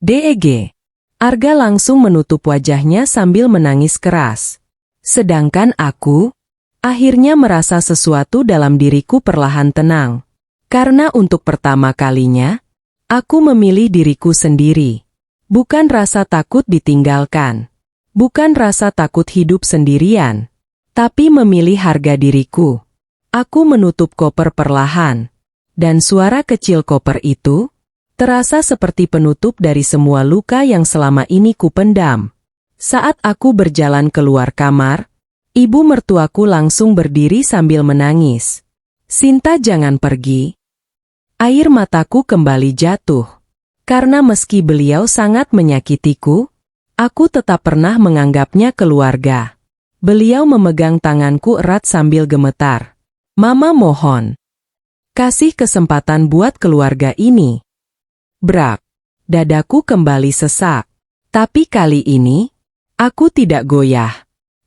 DEG. Arga langsung menutup wajahnya sambil menangis keras. Sedangkan aku, akhirnya merasa sesuatu dalam diriku perlahan tenang. Karena untuk pertama kalinya, aku memilih diriku sendiri. Bukan rasa takut ditinggalkan. Bukan rasa takut hidup sendirian. Tapi memilih harga diriku. Aku menutup koper perlahan. Dan suara kecil koper itu terasa seperti penutup dari semua luka yang selama ini kupendam. Saat aku berjalan keluar kamar, ibu mertuaku langsung berdiri sambil menangis. Sinta, jangan pergi. Air mataku kembali jatuh. Karena meski beliau sangat menyakitiku, aku tetap pernah menganggapnya keluarga. Beliau memegang tanganku erat sambil gemetar. Mama, mohon. Kasih kesempatan buat keluarga ini. Brak. Dadaku kembali sesak. Tapi kali ini, aku tidak goyah.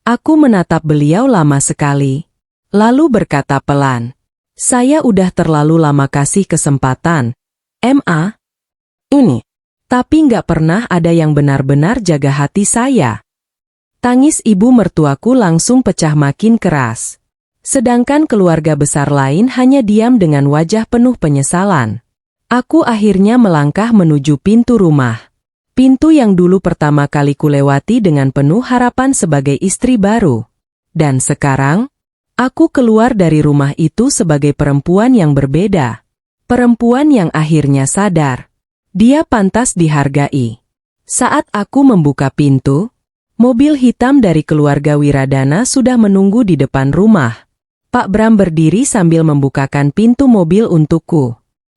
Aku menatap beliau lama sekali. Lalu berkata pelan. Saya udah terlalu lama kasih kesempatan. Ini. Tapi nggak pernah ada yang benar-benar jaga hati saya. Tangis ibu mertuaku langsung pecah makin keras. Sedangkan keluarga besar lain hanya diam dengan wajah penuh penyesalan. Aku akhirnya melangkah menuju pintu rumah. Pintu yang dulu pertama kali kulewati dengan penuh harapan sebagai istri baru. Dan sekarang, aku keluar dari rumah itu sebagai perempuan yang berbeda. Perempuan yang akhirnya sadar. Dia pantas dihargai. Saat aku membuka pintu, mobil hitam dari keluarga Wiradana sudah menunggu di depan rumah. Pak Bram berdiri sambil membukakan pintu mobil untukku.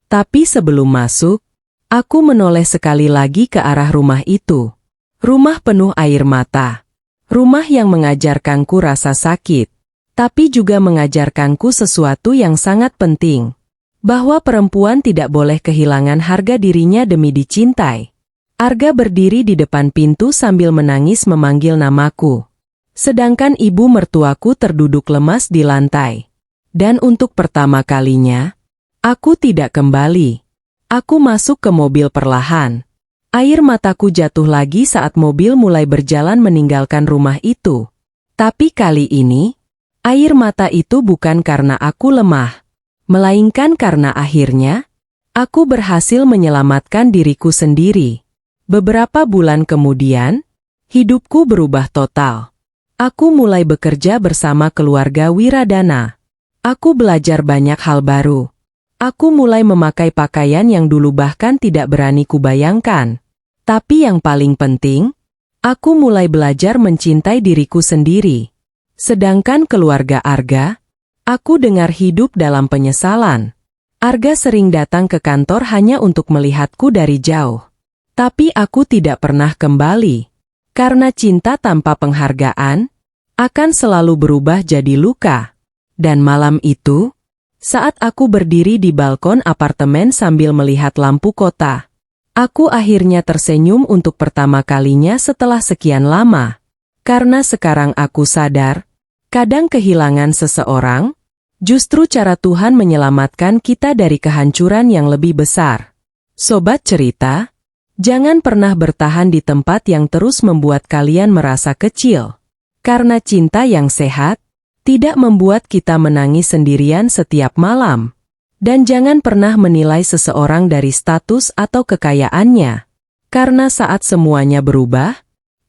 Tapi sebelum masuk, aku menoleh sekali lagi ke arah rumah itu. Rumah penuh air mata. Rumah yang mengajarkanku rasa sakit. Tapi juga mengajarkanku sesuatu yang sangat penting. Bahwa perempuan tidak boleh kehilangan harga dirinya demi dicintai. Arga berdiri di depan pintu sambil menangis memanggil namaku. Sedangkan ibu mertuaku terduduk lemas di lantai. Dan untuk pertama kalinya, aku tidak kembali. Aku masuk ke mobil perlahan. Air mataku jatuh lagi saat mobil mulai berjalan meninggalkan rumah itu. Tapi kali ini, air mata itu bukan karena aku lemah. Melainkan karena akhirnya, aku berhasil menyelamatkan diriku sendiri. Beberapa bulan kemudian, hidupku berubah total. Aku mulai bekerja bersama keluarga Wiradana. Aku belajar banyak hal baru. Aku mulai memakai pakaian yang dulu bahkan tidak berani kubayangkan. Tapi yang paling penting, aku mulai belajar mencintai diriku sendiri. Sedangkan keluarga Arga, aku dengar hidup dalam penyesalan. Arga sering datang ke kantor hanya untuk melihatku dari jauh. Tapi aku tidak pernah kembali. Karena cinta tanpa penghargaan, akan selalu berubah jadi luka. Dan malam itu, saat aku berdiri di balkon apartemen sambil melihat lampu kota, aku akhirnya tersenyum untuk pertama kalinya setelah sekian lama. Karena sekarang aku sadar, kadang kehilangan seseorang, justru cara Tuhan menyelamatkan kita dari kehancuran yang lebih besar. Sobat cerita, jangan pernah bertahan di tempat yang terus membuat kalian merasa kecil. Karena cinta yang sehat, tidak membuat kita menangis sendirian setiap malam. Dan jangan pernah menilai seseorang dari status atau kekayaannya. Karena saat semuanya berubah,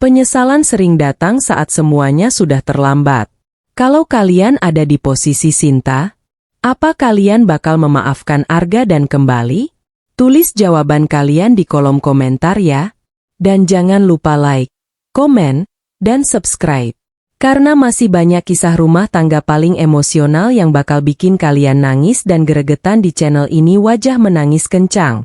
penyesalan sering datang saat semuanya sudah terlambat. Kalau kalian ada di posisi Sinta, apa kalian bakal memaafkan Arga dan kembali? Tulis jawaban kalian di kolom komentar ya. Dan jangan lupa like, komen, dan subscribe. Karena masih banyak kisah rumah tangga paling emosional yang bakal bikin kalian nangis dan gregetan di channel ini. Wajah Menangis Kencang.